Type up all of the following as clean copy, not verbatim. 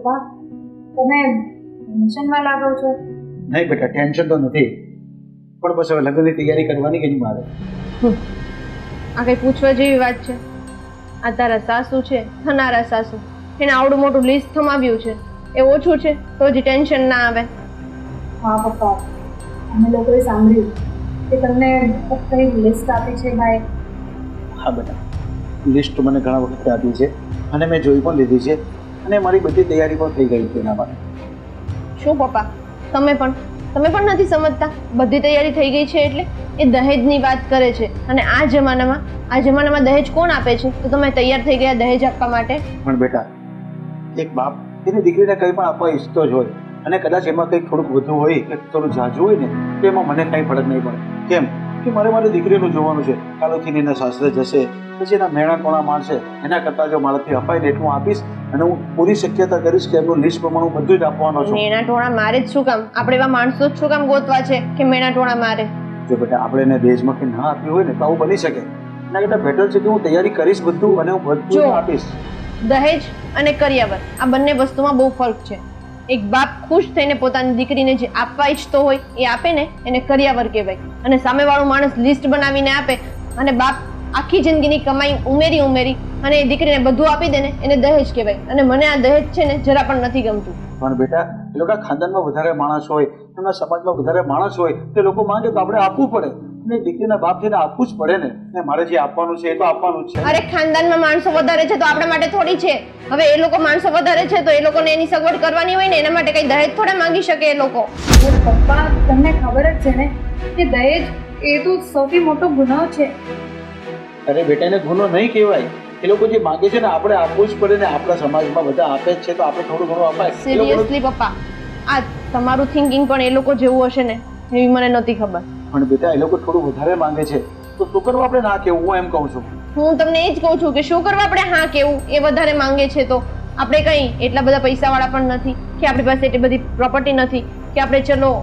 પપ્પા તમે ટેન્શનમાં લાગો છો? નહીં બેટા, ટેન્શન તો નથી, પણ બસ હવે લગ્નની તૈયારી કરવાની કે નહીં મારે. આ કઈ પૂછવા જેવી વાત છે? આ તારા સાસુ છે, થનારા સાસુ, એને આવડું મોટું લિસ્ટ થમાવ્યું છે, એ ઓછું છે તો જ ટેન્શન ના આવે. હા પપ્પા, અમે લોકોએ સાંભળ્યું કે તમને કઈ લિસ્ટ આપી છે ભાઈ. હા બેટા, લિસ્ટ મને ઘણા વખતે આપી છે અને મેં જોઈ પણ લીધી છે અને મારી બધી તૈયારી પણ થઈ ગઈ છે એના માટે. શું પપ્પા, તમે પણ નથી સમજતા? બધી તૈયારી થઈ ગઈ છે એટલે એ દહેજની વાત કરે છે, અને આ જમાનામાં દહેજ કોણ આપે છે? તો તમે તૈયાર થઈ ગયા દહેજ આપવા માટે? પણ બેટા, એક બાપ તેની દીકરીને કંઈ પણ આપવા ઈચ્છતો જ હોય અને કદાચ એમાં કંઈક થોડુંક વધુ હોય કે થોડું ઝાઝું હોય ને તો એમાં મને કંઈ ફરક નહીં પડે. કેમ કે મારી દીકરીનું જોવાનું છે. કાલોથી એના સાસરે જશે, પછી એના મેણા કોણા મારશે, એના કરતાં જો મારાથી અપાય ને એટલું આપીશ અને હું પૂરી શક્યતા કરીશ કે એમનું લિસ્ટ પ્રમાણે હું બધું જ આપવાનો છું. મેણા ટોણા મારે જ શું કામ? આપણે એવા માણસો જ શું કામ ગોતવા છે કે મેણા ટોણા મારે? જો બેટા, આપણે એને દહેજમાં કે ના આપ્યું હોય ને તો આવું બની શકે. એના કરતાં બેટર છે કે હું તૈયારી કરીશ બધું અને હું બધું આપીશ. દહેજ અને કરિયાવર આ બંને વસ્તુમાં બહુ ફરક છે. એક બાપ ખુશ થઈને પોતાની દીકરીને જે આપવા ઈચ્છતો હોય એ આપે ને એને કરિયાવર કહેવાય, અને સામેવાળો માણસ લિસ્ટ બનાવીને આપે અને બાપ આખી જિંદગીની કમાઈ ઉમેરી અને એ દીકરીને બધું આપી દે ને એને દહેજ કહેવાય. અને મને આ દહેજ છે ને જરા પણ નથી ગમતું. પણ બેટા, એ લોકો ખાનદાનમાં વધારે માણસ હોય, એમના સમાજમાં વધારે માણસ હોય તે લોકો માંગે તો આપણે આપવું પડે, અને દીકરીના બાપ છે ને આપવું જ પડે ને મારે જે આપવાનું છે એ તો આપવાનું જ છે. અરે ખાનદાનમાં માણસો વધારે છે તો આપણા માટે થોડી છે? હવે એ લોકો માણસો વધારે છે તો એ લોકોને એની સગવડ કરવાની હોય ને, એના માટે કઈ દહેજ થોડા માંગી શકે એ લોકો? પપ્પા, તમને ખબર જ છે ને કે દહેજ એ તો સૌથી મોટો ગુનો છે. અરે બેટા, એને ગુનો નહીં કહેવાય. એ લોકો જે માંગે છે ને આપણે આપવું જ પડે ને. આપણા સમાજમાં બધા આપે જ છે તો આપણે થોડું ઘણું અપાય. સિરિયસલી પપ્પા, આ તમારું થિંકિંગ પણ એ લોકો જેવું હશે ને એવી મને નહોતી ખબર. પણ બેટા, એ લોકો થોડું વધારે માંગે છે તો શું કરવા આપણે ના કહેવું? હું એમ કહું છું. હું તમને એ જ કહું છું કે શું કરવા આપણે હા કેવું? એ વધારે માંગે છે તો આપણે કઈ એટલા બધા પૈસાવાળા પણ નથી કે આપણી પાસે એટલી બધી પ્રોપર્ટી નથી કે આપણે ચલો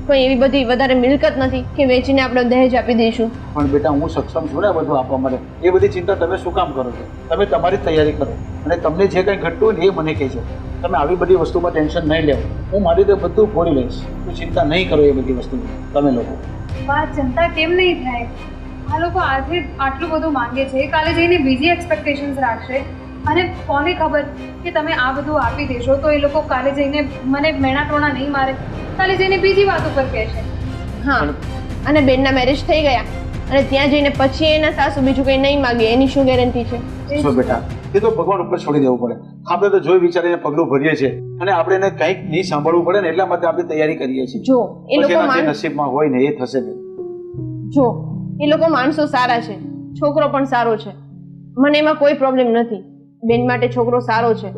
કોઈ એવી બધી વધારે મિલકત નથી કે વેચીને આપણે દહેજ આપી દઈશું. પણ બેટા, હું સક્ષમ છું ને બધું આપવા માટે. એ બધી ચિંતા તમે શું કામ કરો છો? તમે તમારી તૈયારી કરો અને તમને જે કંઈ ઘટતું હોય ને એ મને કહેજો. તમે આવી બધી વસ્તુમાં ટેન્શન નહીં લેવો. હું મારી રીતે બધું ફોડી લઈશ. તું ચિંતા નહીં કરો એ બધી વસ્તુની. તમે લોકો ચિંતા કેમ નહીં થાય? આ લોકો આજે આટલું બધું માંગે છે, કાલે જઈને બીજી એક્સપેક્ટેશન્સ રાખશે, અને કોને ખબર કે તમે આ બધું આપી દેશો તો એ લોકો કાલે જઈને મને મેણા ટોણા નહીં મારે, કાલે જઈને બીજી વાત ઉપર કહેશે. હા, અને બેનના મેરેજ થઈ ગયા અને ત્યાં જઈને પછી એના સાસુ બીજું કંઈ નહીં માગે એની શું ગેરંટી છે? શું બેટા, એ તો ભગવાન ઉપર છોડી દેવું પડે. આપણે તો જોઈ વિચારીને પગલું ભરીએ છીએ અને આપણે એને કંઈક નહીં સાંભળવું પડે ને એટલા માટે આપણે તૈયારી કરીએ છીએ. જો એ લોકો નસીબમાં હોય ને એ થશે. જો એ લોકો માણસો સારા છે, છોકરો પણ સારો છે, મને એમાં કોઈ પ્રોબ્લેમ નથી. બેન માટે છોકરો સારો છે,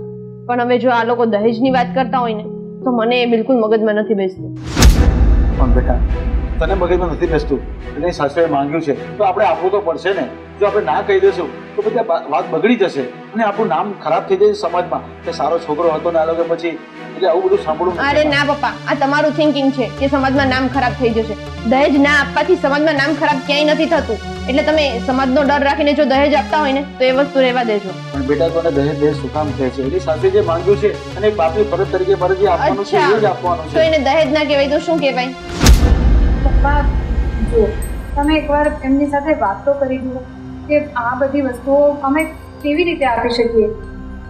પણ હવે જો આ લોકો દહેજની વાત કરતા હોય ને તો મને એ બિલકુલ મગજમાં નથી બેસતું. પણ બેટા, તને મગજમાં નથી બેસતું એટલે સાસુએ માંગ્યું છે તો આપણે આપવું તો પડશે ને. જો આપણે ના કહી દઈશું તો પછી વાત બગડી જશે અને આપણું નામ ખરાબ થઈ જશે સમાજમાં કે સારો છોકરો હતો ને આ લોકો પછી એટલે આવું બધું સાંભળવું. અરે ના પપ્પા, આ તમારું થિંકિંગ છે કે સમાજમાં નામ ખરાબ થઈ જશે. દહેજ ના આપવાથી સમાજમાં નામ ખરાબ ક્યાંય નથી થતું. એટલે તમે સમાજનો ડર રાખીને જો દહેજ આપતા હોય ને તો એ વસ્તુ રહેવા દેજો. પણ બેટા, તને દહેજ શું કામ કહે છે? એની સાથે જે માંગ્યું છે અને એક બાપની ફરજ તરીકે મારે જે આપવાનું છે એ જ આપવાનું છે. તો એને દહેજ ના કહેવાય તો શું કહેવાય? પપ્પા, જો તમે એકવાર એમની સાથે વાત તો કરી જુઓ કે આ બધી વસ્તુઓ અમે કેવી રીતે આપી શકીએ.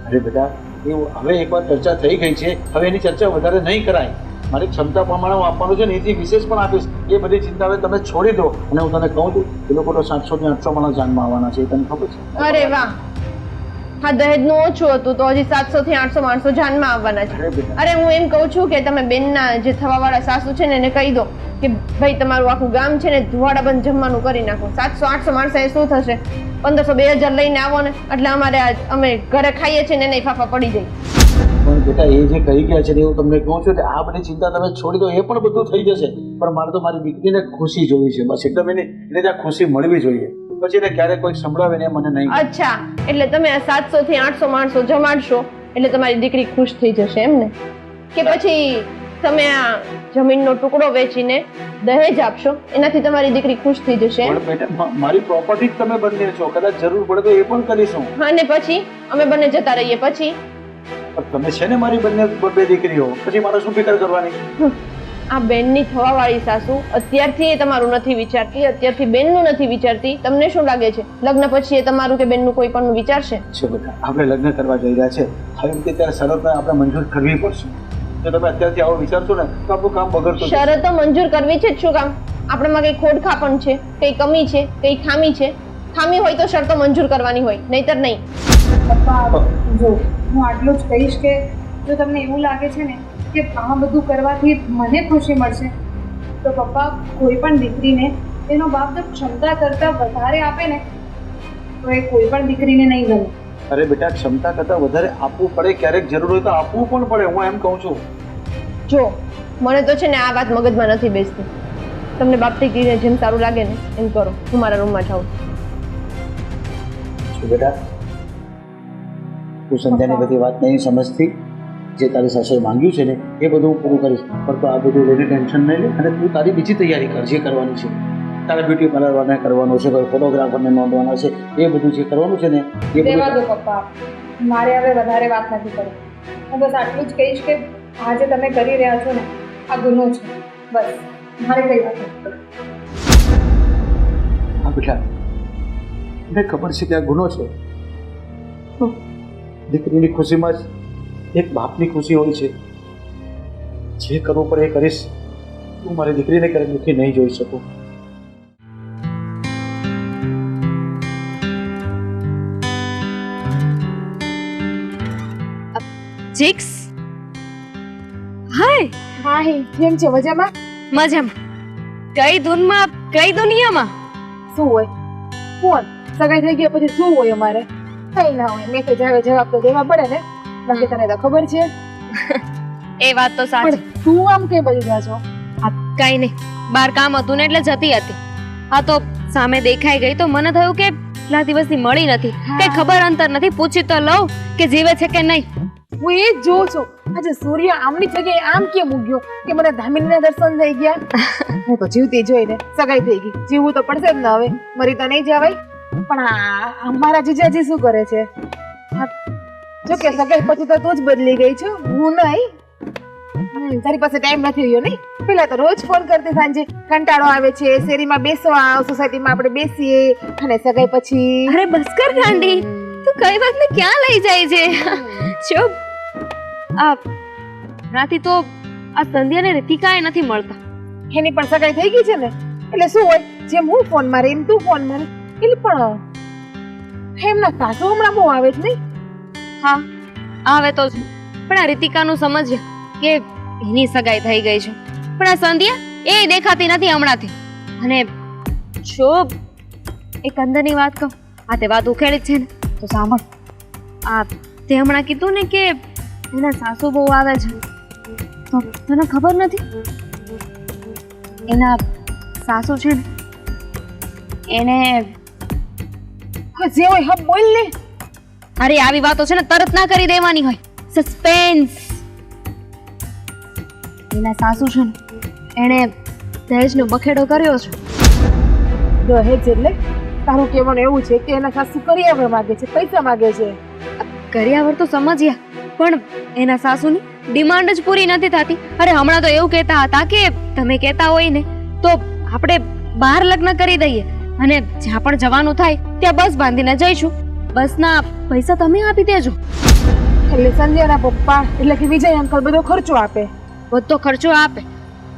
અરે બેટા, એવું હવે એકવાર ચર્ચા થઈ ગઈ છે, હવે એની ચર્ચા વધારે નહીં કરાય. મારી ક્ષમતા પ્રમાણે હું આપવાનું છે ને એથી વિશેષ પણ આપીશ. એ બધી ચિંતા હવે તમે છોડી દો. અને હું તને કહું છું, એ લોકો તો 700 થી 800 માણસ જાનમાં આવવાના છે, એ તને ખબર છે? અરે વાહ, હા દહેજનું ઓછું હતું તો હજી 700 થી 800 માણસો જાનમાં આવવાના છે. અરે હું એમ કહું છું કે તમે બેનના જે થવાવાળા સાસુ છે ને એને કહી દો કે ભાઈ તમારું આખું ગામ છે ને ધુવાડા બંધ જમવાનું કરી નાખો. 700-800 માણસો એ શું થશે? 1500-2000 લઈને આવો ને એટલે અમે ઘરે ખાઈએ છીએ ને એને ફાફા પડી જાય. પણ બેટા, એ જે કહી ગયા છે ને એવું તમને કહું છું કે આ બધી ચિંતા તમે છોડી દો, એ પણ બધું થઈ જશે. પણ મારે તો મારી દીકરીને ખુશી જોવી છે બસ. એકદમ એને ત્યાં ખુશી મળવી જોઈએ. પછી એને ક્યારેક કોઈ સંભળાવે ને મને નહીં. અચ્છા, એટલે તમે આ 700 થી 800 માણસો જમાડશો એટલે તમારી દીકરી ખુશ થઈ જશે એમ ને? કે પછી તમે આ જમીનનો ટુકડો વેચીને દહેજ આપશો એનાથી તમારી દીકરી ખુશ થઈ જશે? પણ બેટા, મારી પ્રોપર્ટી જ તમે બંને છો, કદાચ જરૂર પડે તો એ પણ કરીશું. હા, ને પછી અમે બંને જતા રહીએ પછી? પણ તમે છે ને મારી બે દીકરીઓ, પછી મારે શું ફિકર કરવાની? આ બેનની થવાવાળી સાસુ અત્યારથી એ તમારું નથી વિચારતી, અત્યારથી બેનનું નથી વિચારતી. તમને શું લાગે છે લગ્ન પછી એ તમારું કે બેનનું કોઈ પણ વિચારશે? છે બેટા, આપણે લગ્ન કરવા જઈ રહ્યા છે, હવે એમ કે ત્યારે શરત આપણે મંજૂર કરવી પડશે. જો તમે અત્યારથી આવો વિચારશો ને તો આપણું કામ બગડતું જશે. શરતો મંજૂર કરવી છે જ શું કામ? આપણામાં કઈ ખોડખાપણ છે, કઈ કમી છે, કઈ ખામી છે? ખામી હોય તો શરતો મંજૂર કરવાની હોય, નહીતર નહીં. પપ્પા જો હું આટલું જ કહીશ કે જો તમને એવું લાગે છે ને કે આ બધું કરવાથી મને ખુશી મળશે તો પપ્પા કોઈ પણ દીકરીને એનો બાપ જો ક્ષમતા કરતાં વધારે આપે ને તો એ કોઈ પણ દીકરીને નહીં ગમે. અરે બેટા, ક્ષમતા કરતાં વધારે આપવું પડે, ક્યારેક જરૂર હોય તો આપવું પણ પડે, હું એમ કહું છું. જો મને તો છે ને આ વાત મગજમાં નથી બેસતી. તમને બાપ દીકરીને જેમ સારું લાગે ને એમ કરો. હું મારા રૂમમાં જાઉં છું. બેટા, તું સંધ્યાની બધી વાત નહીં સમજતી. જે તારી સાસુએ માંગ્યું છે ને એ બધું હું પૂરું કરીશ, પણ તો આ બધું લઈને ટેન્શન નહીં લે અને તું તારી બીજી તૈયારી કર જે કરવાની છે. તારે બ્યુટી પાર્લરવાને કરવાનું છે, કોઈ ફોટોગ્રાફરને નોંધવાના છે, એ બધું જે કરવાનું છે ને એ રહેવા બધું. દો પપ્પા, મારે હવે વધારે વાત નથી કરવી. હું બસ આટલું જ કહીશ કે આ જે તમે કરી રહ્યા છો ને આ ગુનો છે. બસ મારે કઈ વાત નથી કરવી. હા બેટા, મને ખબર છે કે આ ગુનો છે. દીકરીની ખુશીમાં જ એક બાપની ખુશી હોય છે. જે કરવું પડે એ કરીશ. તું મારી દીકરીને ક્યારેક દુઃખી નહીં જોઈ શકું. જીક્સ હાય હાય, કેમ છે? મજામાં? મજામાં. કઈ ધૂનમાં કઈ દુનિયામાં? શું હોય? ફોન સગાઈ થઈ ગયા પછી શું હોય? અમારે કઈ ના હોય, મેસેજ આવે જવાબ તો દેવા પડે ને. બાકી તને તો ખબર છે. એ વાત તો સાચી. પણ તું આમ કઈ બધી ગયા છો? કઈ નહીં, બાર કામ હતું ને એટલે જતી હતી. હા તો સામે દેખાઈ ગઈ તો મને થયું કે કેટલા દિવસથી મળી નથી, કઈ ખબર અંતર નથી, પૂછી તો લઉં કે જીવે છે કે નહીં. હું એ જ જોઉં છું. આજે સૂર્ય આમની જગ્યાએ આમ કેમ ઉગ્યો કે મને ધામીના દર્શન થઈ ગયા? હું તો જીવતી જોઈને સગાઈ થઈ ગઈ, જીવવું તો પડશે જ ને હવે, મરી તો નહીં જવાય. પણ આ અમારા જીજાજી શું કરે છે? જો કે સગાઈ પછી તો તું જ બદલી ગઈ છો, હું નહીં. તારી પાસે ટાઈમ નથી રહ્યો નહીં? પેલા તો રોજ ફોન કરતી સાંજે, કંટાળો આવે છે, શેરીમાં બેસવા આવ, સોસાયટીમાં આપણે બેસીએ, અને સગાઈ પછી અરે બસ કર ગાંડી, તું કઈ વાતને ક્યાં લઈ જાય છે? ચૂપ. આ રાતી તો આ સંધ્યાને રીતિકાએ નથી મળતા. એની પણ સગાઈ થઈ ગઈ છે ને, એટલે શું હોય, જેમ હું ફોન મારે એમ તું ફોન મારે. એટલે પણ એમના સાસુ હમણાં બહુ આવે જ નહીં? હા આવે તો છે, પણ આ રીતિકાનું સમજ્યા કે એની સગાઈ થઈ ગઈ છે, પણ આ સંધ્યા એ દેખાતી નથી હમણાંથી. અને જો એક અંદરની વાત કહું, આ તે વાત ઉખેડી જ છે ને, તો સાંભળ. આ તે હમણાં કીધું ને કે એના સાસુ બહુ આવે છે, તો તને ખબર નથી એના સાસુ છે ને એને જે હોય હમ બોલ ને. અરે આવી વાતો છે ને તરત ના કરી દેવાની હોય, સસ્પેન્સ. એના સાસુ છે ને એણે દહેજનો બખેડો કર્યો છે. દહેજ એટલે તારું કહેવાનું એવું છે કે એના સાસુ કરિયાવર માંગે છે, પૈસા માંગે છે? કરિયાવર તો સમજ્યા, પણ એના સાસુની ડિમાન્ડ જ પૂરી નથી થતી. અરે હમણાં તો એવું કહેતા હતા કે તમે કહેતા હોય ને તો આપણે બહાર લગ્ન કરી દઈએ અને જ્યાં પણ જવાનું થાય ત્યાં બસ બાંધીને જઈશું, બસના પૈસા તમે આપી દેજો. એટલે સંધ્યાના પપ્પા એટલે કે વિજય અંકલ બધો ખર્ચો આપે? બધો ખર્ચો આપે,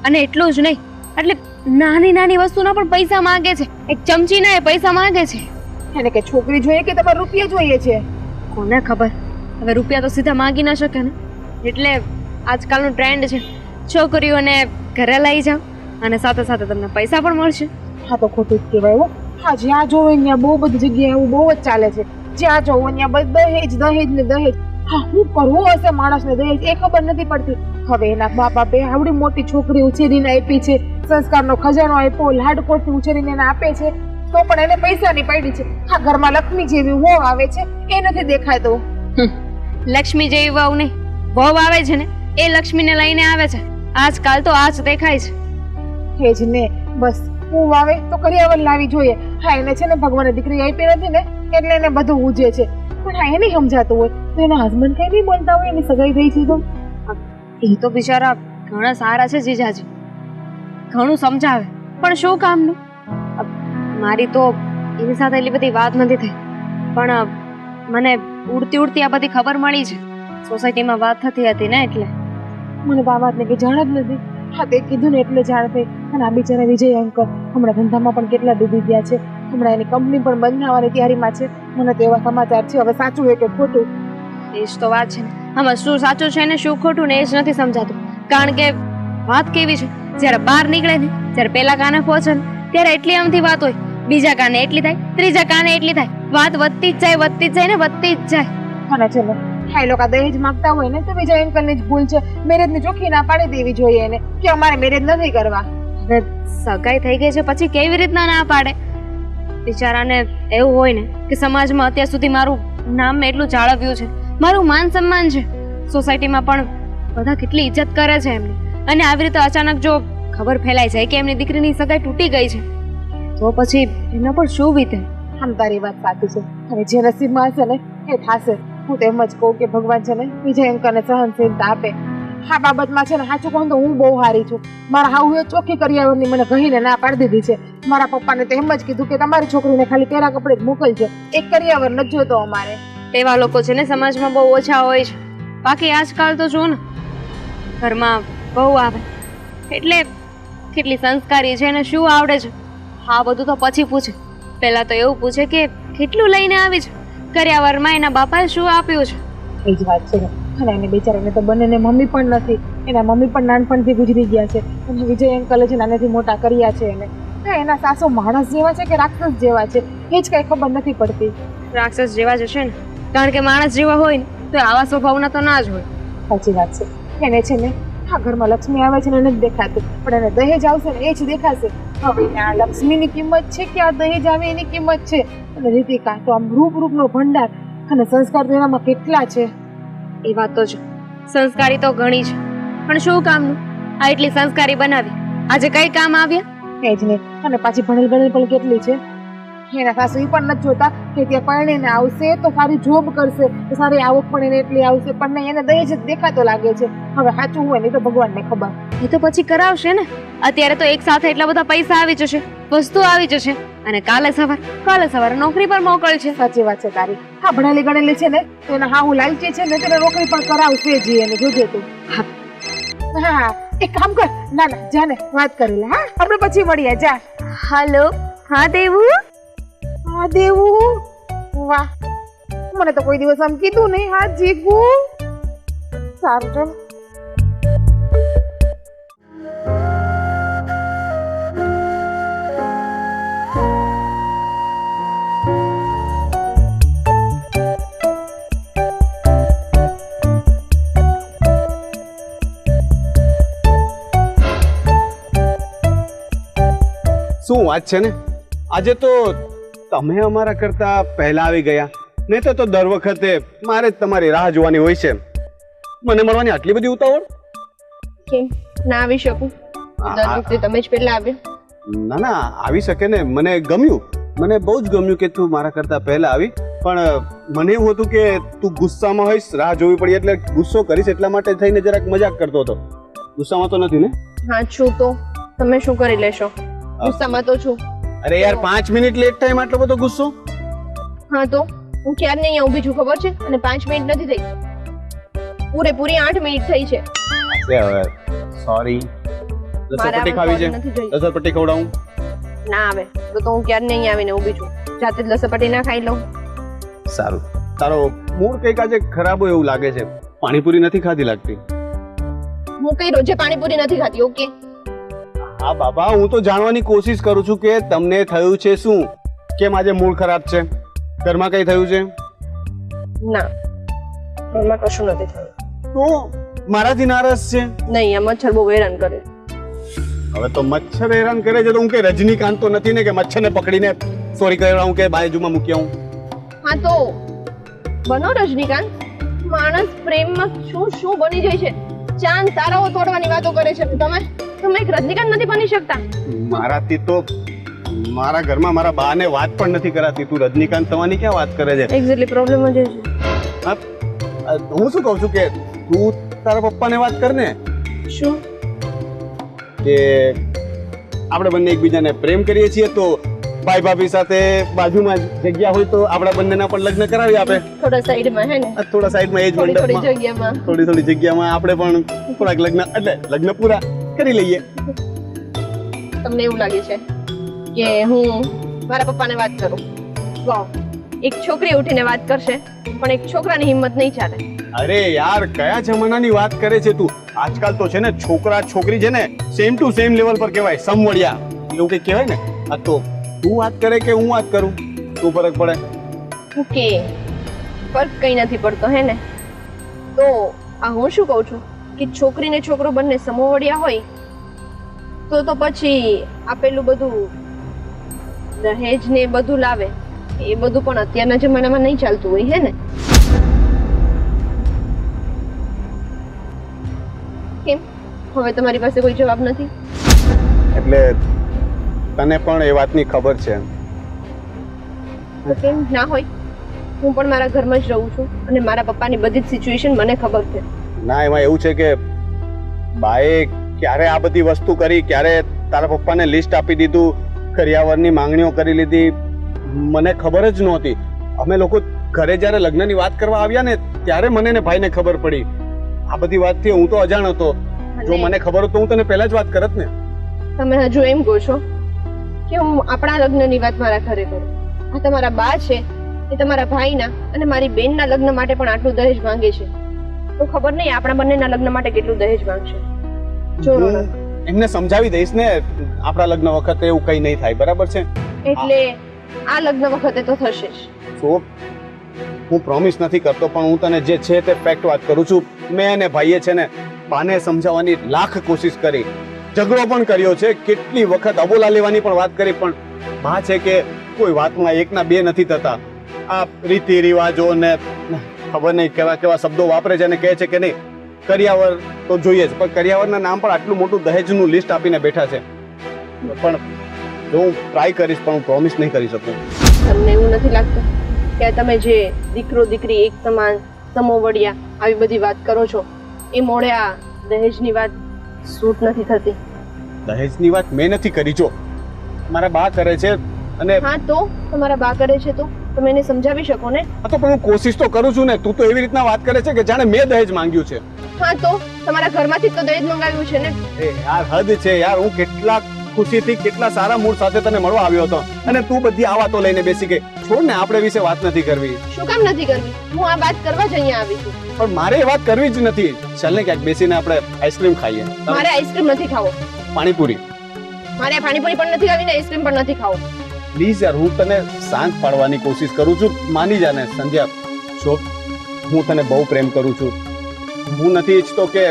અને એટલું જ નહીં, એટલે નાની નાની વસ્તુના પણ પૈસા માંગે છે. એક ચમચીના એ પૈસા માંગે છે. એને કે છોકરી જોઈએ કે તમારે રૂપિયા જોઈએ છે? કોને ખબર, હવે રૂપિયા તો સીધા માંગી ન શકે ને. એટલે આજકાલનું ટ્રેન્ડ છે, છોકરીઓને ઘરે લઈ જાઓ અને સાથે સાથે તમને પૈસા પણ મળશે. હા તો ખોટું જ કહેવાય હો. હા, જ્યાં જોવો ત્યાં બહુ બધી જગ્યાએ એવું બહુ જ ચાલે છે. જ્યાં જોવો ત્યાં બસ દહેજ દહેજ ને દહેજ. હા, શું કરવું હશે માણસને દહેજ એ ખબર નથી પડતી. હવે એના મા બાપે આવડી મોટી છોકરી ઉછેરીને આપી છે, સંસ્કારનો ખજાનો આપ્યો, લાડકોટથી ઉછેરીને એને આપે છે, તો પણ એને પૈસાની પડી છે. હા, ઘરમાં લક્ષ્મી જેવી વહુ આવે છે એ નથી દેખાતું. લક્ષ્મી જેવી વહુ નહીં, વહુ આવે છે ને એ લક્ષ્મીને લઈને આવે છે. આજકાલ તો આ જ દેખાય છે. એ જ ને, બસ હું આવે તો કરિયાવર લાવી જોઈએ. હા, એને છે ને ભગવાને દીકરી આપી નથી ને એટલે એને બધું ઉજે છે. પણ હા, એને સમજાતું હોય તો એના હસબન્ડ કઈ નહીં બોલતા હોય એની સગાઈ થઈ છે તો એ તો બિચારા ઘણા સારા છે જીજાજી, ઘણું સમજાવે, પણ શું કામનું? મારી તો એની સાથે એટલી બધી વાત નથી થઈ, પણ મને ઉડતી ઉડતી આ બધી ખબર મળી છે. સોસાયટીમાં વાત થતી હતી ને એટલે. મને તો આ વાતને કઈ જાણ જ નથી. હા તે કીધું ને એટલે જાણ થઈ. અને આ બિચારા વિજય અંકલ હમણાં ધંધામાં પણ કેટલા ડૂબી ગયા છે. હમણાં એની કંપની પણ બંધ થવાની તૈયારીમાં છે. મને તો એવા સમાચાર છે, હવે સાચું હોય કે ખોટું એ જ તો વાત છે ને. આમાં શું સાચું છે ને શું ખોટું ને એ જ નથી સમજાતું. કારણ કે વાત કેવી છે, જ્યારે બહાર નીકળે ને જ્યારે પેલા કાને પહોંચે ને ત્યારે એટલી આમથી વાત હોય, બીજા કાને એટલી થાય, ત્રીજા કાને એટલી થાય, વાત વધતી જ જાય ને વધતી જ જાય. અને છે ને હા એ લોકો દહેજ માંગતા હોય ને તો વિજય અંકલ ની જ ભૂલ છે. મેરેજ ની ચોખ્ખી ના પાડી દેવી જોઈએ એને કે અમારે મેરેજ નથી કરવા. હવે સગાઈ થઈ ગઈ છે પછી કેવી રીતના ના પાડે? બિચારાને એવું હોય ને કે સમાજમાં અત્યાર સુધી મારું નામ મેં એટલું જાળવ્યું છે, મારું માન સન્માન છે, સોસાયટીમાં પણ બધા કેટલી ઇજ્જત કરે છે એમની, અને આવી રીતે અચાનક જો ખબર ફેલાઈ જાય કે એમની દીકરીની સગાઈ તૂટી ગઈ છે તો પછી એના પર શું વીતે? આમ તારી વાત સાચી છે. હવે જે નસીબમાં હશે ને એ થશે. હું તો એમ જ કહું કે ભગવાન છે ને વિજય અંકલને સહનશીલતા આપે. આ બાબતમાં છે ને સાચું કહું તો હું બહુ હારી છું. મારા હાઉએ ચોખ્ખી કરિયાવરની મને કહીને ના પાડી દીધી છે. મારા પપ્પાને તો એમ જ કીધું કે તમારી છોકરીને ખાલી પેરા કપડે જ મોકલજો, એક કરિયાવર નથી જોતો અમારે. એવા લોકો છે ને સમાજમાં બહુ ઓછા હોય છે. બાકી આજકાલ તો જો ને ઘરમાં બહુ આવે એટલે કેટલી સંસ્કારી છે ને શું આવડે છે, હા બધું તો પછી પૂછે. પહેલા તો એવું પૂછે કે કેટલું લઈને આવી છે, કરિયાવરમાં એના બાપાએ શું આપ્યું છે. એ જ વાત છે ને. અને એને બિચારાને તો બંનેને મમ્મી પણ નથી. એના મમ્મી પણ નાનપણથી ગુજરી ગયા છે. અને વિજય અંકલે છે નાનેથી મોટા કર્યા છે એને. હા એના સાસુ માણસ જેવા છે કે રાક્ષસ જેવા છે એ જ કઈ ખબર નથી પડતી. રાક્ષસ જેવા જ હશે ને, કારણ કે માણસ જેવા હોય ને તો આવા સ્વભાવના તો ના જ હોય. સાચી વાત છે. એને છે ને આ ઘરમાં લક્ષ્મી આવે છે ને એને જ દેખાતું, પણ એને દહેજ આવશે ને એ જ દેખાશે. હવે એને આ લક્ષ્મીની કિંમત છે કે આ દહેજ આવે એની કિંમત છે? અને રીતિકા તો આમ રૂપનો ભંડાર, અને સંસ્કાર તો એનામાં કેટલા છે. એ વાત તો છે, સંસ્કારી તો ઘણી છે, પણ શું કામનું? આ એટલી સંસ્કારી બનાવી આજે કઈ કામ આવ્યા? એ જ ને. અને પાછી ભણેલ ગણેલ પણ કેટલી છે. એના સાસુ એ પણ નથી જોતા કે ત્યાં પરણીને આવશે તો સારી જોબ કરશે, તો સારી આવક પણ એને એટલી આવશે, પણ નહીં એને દહેજ જ દેખાતો લાગે છે. હવે સાચું હોય ને તો ભગવાનને ખબર. એ તો પછી કરાવશે ને. અત્યારે તો એક સાથે એટલા બધા પૈસા આવી જશે, વસ્તુ આવી જશે, અને કાલે સવારે નોકરી પર મોકલશે. સાચી વાત છે તારી. હા ભણેલી ગણેલી છે ને તો એના હા હું લાલચી છે ને તેને નોકરી પણ કરાવશે જ એને, જોજે તું. હા એક કામ કર, ના ના જાને વાત કરી લે. હા આપણે પછી મળીએ. જા. હાલો. હા દેવું. હા દેવું. વાહ, મને તો કોઈ દિવસ આમ કીધું નહીં. હા જીગુ. સારું ચાલ. શું વાત છે ને, આજે તો તમે અમારા કરતા પહેલા આવી ગયા. નહીં તો દર વખતે મારે જ તમારી રાહ જોવાની હોય છે. મને મળવાની આટલી બધી ઉતાવળ કેમ ના આવી શકું? દર વખતે તમે જ પહેલા આવે. ના ના આવી શકે ને. મને ગમ્યું, મને બહુ જ ગમ્યું કે તું મારા કરતા પહેલા આવી. પણ મને એવું હતું કે તું ગુસ્સામાં હોઈશ, રાહ જોવી પડી એટલે ગુસ્સો કરીશ, એટલા માટે થઈને જરાક મજાક કરતો હતો. ગુસ્સામાં તો નથી ને? હા છું તો તમે શું કરી લેશો? ગુસ્સામાં તો છું. અરે યાર 5 મિનિટ લેટ ટાઈમ આટલો બધો ગુસ્સો? હા તો હું ક્યારે નહીં ઊભી છું ખબર છે, અને 5 મિનિટ નથી થઈ, પૂરેપૂરી 8 મિનિટ થઈ છે. હવે સોરી. લસણપટ્ટી ખાવી છે? લસણપટ્ટી ખવડાવું? ના આવે તો હું ક્યારે નહીં આવીને ઊભી છું, જાતે જ લસણપટ્ટી ના ખાઈ લઉં. સારું. તારો મૂડ કંઈક આજે ખરાબ હોય એવું લાગે છે. પાણીપુરી નથી ખાધી લાગતી. હું કઈ રોજે પાણીપુરી નથી ખાતી. ઓકે. હા બાબા, હું તો જાણવાની કોશિશ કરું છું કે તમને થયું છે શું, કેમ આજે મૂડ ખરાબ છે, ઘરમાં કઈ થયું છે? ના, ઘરમાં કશું નથી થયું. તો મારાથી નારાજ છે? નહીં, આ મચ્છર બહુ હેરાન કરે. હવે તો મચ્છર હેરાન કરે છે તો હું કે રજનીકાંત તો નથી ને કે મચ્છરને પકડીને સોરી કહેવાઉં કે બાજુમાં મૂકી આવું. હા તો બનો રજનીકાંત. માણસ પ્રેમમાં શું શું બની જાય છે. ચાંદ તારાઓ તોડવાની વાતો કરે છે. તમે એક રજનીકાંત નથી બની શકતા? મારાથી તો મારા ઘરમાં મારા બાને વાત પણ નથી કરાતી. તું રજનીકાંત થવાની ક્યાં વાત કરે છે? એક્ઝેક્ટલી પ્રોબ્લેમ જ છે. હા હું શું કહું છું કે તું તારા પપ્પાને વાત કર ને શું? કે આપણે બંને એકબીજાને પ્રેમ કરીએ છીએ તો ભાઈ ભાભી સાથે બાજુમાં જ જગ્યા હોય તો આપણા બંનેના પણ લગ્ન કરાવી આપે. થોડા સાઈડમાં હે ને, આ થોડા સાઈડમાં એ જ થોડી થોડી મંડપમાં જગ્યામાં. થોડી થોડી જગ્યામાં આપણે પણ થોડાક લગ્ન એટલે લગ્ન પૂરા કરી લઈએ. તમને એવું લાગે છે કે હું મારા પપ્પાને વાત કરું? વાવ, એક છોકરી ઉઠીને વાત કરશે પણ એક છોકરાની હિંમત નહીં ચાલે. અરે યાર કયા જમાનાની વાત કરે છે તું? આજકાલ તો છે ને છોકરા છોકરી છે ને સેમ ટુ સેમ લેવલ પર કહેવાય, સમવડિયા એવું કંઈક કહેવાય ને. આ તો તું વાત કરે કે હું વાત કરું, શું ફરક પડે? ઓકે, ફરક કઈ નથી પડતો હે ને. તો આ હું શું કહું છું કે છોકરી ને છોકરો બંને સમોવડિયા હોય તો પછી આપેલું બધું દહેજ ને બધું લાવે એ બધું પણ અત્યારના જમાનામાં નહીં ચાલતું હોય હે ને. કેમ હવે તમારી પાસે કોઈ જવાબ નથી? એટલે તને પણ એ વાતની ખબર છે? તો કેમ ના હોય? હું પણ મારા ઘરમાં જ રહું છું અને મારા પપ્પાની બધી જ સિચ્યુએશન મને ખબર છે. ના, એમાં એવું છે કે બાએ ક્યારે આ બધી વસ્તુ કરી, ક્યારે તારા પપ્પાને લિસ્ટ આપી દીધું, કરિયાવરની માંગણીઓ કરી લીધી, મને ખબર જ નહોતી. અમે લોકો ઘરે જ્યારે લગ્નની વાત કરવા આવ્યા ને ત્યારે મને ને ભાઈને ખબર પડી. આ બધી વાતથી હું તો અજાણ હતો. જો મને ખબર હોત તો હું તને પહેલા જ વાત કરત ને. તમે હજુ એમ કહો છો કે હું આપણા લગ્નની વાત મારા ઘરે કરું? આ તમારા બા છે એ તમારા ભાઈના અને મારી બેનના લગ્ન માટે પણ આટલું દહેજ માંગે છે, તો ખબર નહીં આપણા બંનેના લગ્ન માટે કેટલું દહેજ માંગશે. જો રોનક, એમને સમજાવી દઈશ ને આપણા લગ્ન વખતે એવું કઈ નહીં થાય, બરાબર છે? એટલે આ લગ્ન વખતે તો થશે જ. તો હું પ્રોમિસ નથી કરતો પણ હું તને જે છે તે ફેક્ટ વાત કરું છું. મેં અને ભાઈએ છે ને બાને સમજાવવાની લાખ કોશિશ કરી, ઝઘડો પણ કર્યો છે, કેટલી વખત અબોલા લેવાની પણ વાત કરી, પણ બા છે કે કોઈ વાતમાં એકના બે નથી થતા. આ રીતિ રિવાજો ને ખબર નહીં કેવા કેવા શબ્દો વાપરે છે અને કહે છે કે નહીં કરિયાવર તો જોઈએ જ, પણ કરિયાવરના નામ પર આટલું મોટું દહેજનું લિસ્ટ આપીને બેઠા છે. પણ જો હું ટ્રાય કરીશ પણ હું પ્રોમિસ નહીં કરી શકું. તમને એવું નથી લાગતું કે તમે જે દીકરો દીકરી એક સમાન સમોવડિયા આવી બધી વાત કરો છો એ મોડે આ દહેજની વાત સૂટ નથી થતી? દહેજની વાત મેં નથી કરી, જો મારા બા કરે છે. અને હા, તો તમારા બા કરે છે તો તમે એને સમજાવી શકો ને. હા તો પણ હું કોશિશ તો કરું છું ને. તું તો એવી રીતના વાત કરે છે કે જાણે મેં દહેજ માંગ્યું છે. હા, તો તમારા ઘરમાંથી જ તો દહેજ મંગાવ્યું છે ને. એ યાર હદ છે યાર. હું કેટલા ખુશીથી કેટલા સારા મૂડ સાથે તને મળવા આવ્યો હતો અને તું બધી આ વાતો લઈને બેસી ગઈ. છોડ ને, આપણે વિશે વાત નથી કરવી. શું કામ નથી કરવી? હું આ વાત કરવા જ અહીંયા આવી છું. પણ મારે એ વાત કરવી જ નથી. ચાલ ને ક્યાંક બેસીને આપણે આઈસ્ક્રીમ ખાઈએ. મારે આઈસ્ક્રીમ નથી ખાવો. પાણીપુરી. મારે પાણીપુરી પણ નથી ખાવી ને આઈસ્ક્રીમ પણ નથી ખાવો. પ્લીઝ યાર, હું તને શાંત પાડવાની કોશિશ કરું છું. માની જા ને સંધ્યા. જો હું તને બહુ પ્રેમ કરું છું. હું નથી ઈચ્છતો કે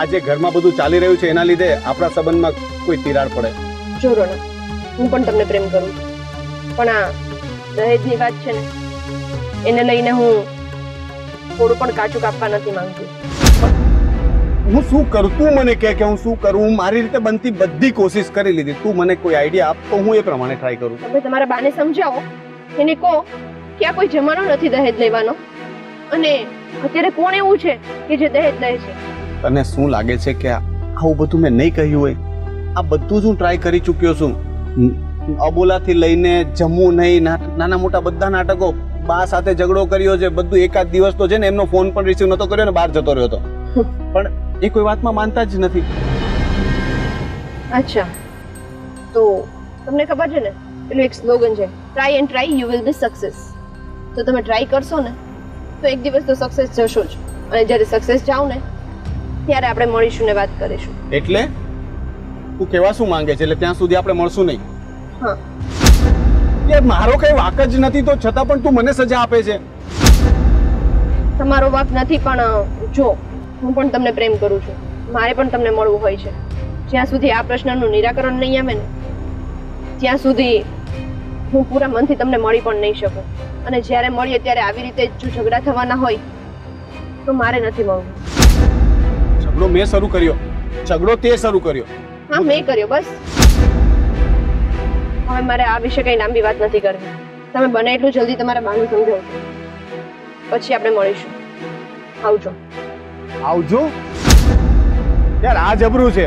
આજે ઘરમાં બધું ચાલી રહ્યું છે એના લીધે આપણા સંબંધમાં કોઈ તિરાડ પડે. જો રોનક, હું પણ તમને પ્રેમ કરું છું, પણ આ દહેજની વાત છે ને એને લઈને હું થોડું પણ કાચું કાપવા નથી માંગતી. હું શું કરું? તું મને કહે કે હું શું કરું? હું મારી રીતે બનતી બધી કોશિશ કરી લીધી. તું મને કોઈ આઈડિયા આપ તો હું એ પ્રમાણે ટ્રાય કરું. તમે તમારા બાને સમજાવો, એને કહો કે આ કોઈ જમાનો નથી દહેજ લેવાનો, અને અત્યારે કોણ એવું છે કે જે દહેજ લે છે? તને શું લાગે છે કે આવું બધું મેં નહીં કહ્યું હોય? આ બધું જ હું ટ્રાય કરી ચૂક્યો છું. અબોલાથી લઈને જમવું નહીં, નાના મોટા બધા નાટકો, બા સાથે ઝઘડો કર્યો છે, બધું. એકાદ દિવસ તો છે ને એમનો ફોન પણ રિસીવ નતો કર્યો ને બહાર જતો રહ્યો હતો, પણ એ કોઈ વાતમાં માનતા જ નથી. અચ્છા, તો તમને ખબર છે ને પેલું એક સ્લોગન છે, try and try you will be success. તો તમે ટ્રાય કરશો ને તો એક દિવસ તો સક્સેસ જશો જ, અને જ્યારે સક્સેસ જાવ ને ત્યારે આપણે મળીશું ને વાત કરીશું. એટલે તું કેવા શું માંગે છે? એટલે ત્યાં સુધી આપણે મળશું નહીં? હા. યાર મારો કઈ વાક જ નથી તો છતાં પણ તું મને સજા આપે છે. તમારો વાક નથી, પણ જો હું પણ તમને પ્રેમ કરું છું, મારે પણ તમને મળવું હોય છે. જ્યાં સુધી આ પ્રશ્નનું નિરાકરણ નહીં આવે ને ત્યાં સુધી હું પૂરા મનથી તમને મળી પણ નહીં શકું. અને જ્યારે મળીએ ત્યારે આવી રીતે જો ઝઘડા થવાના હોય તો મારે નથી મળવું. ઝઘડો મેં શરૂ કર્યો? ઝઘડો તે શરૂ કર્યો? હા, મેં કર્યો. બસ હવે મારે આ વિશે કઈ લાંબી વાત નથી કરવી. તમે બને એટલું જલ્દી તમારા બાનું સમજાવજો, પછી આપણે મળીશું. આવજો. આવજો યાર, આ જબરું છે.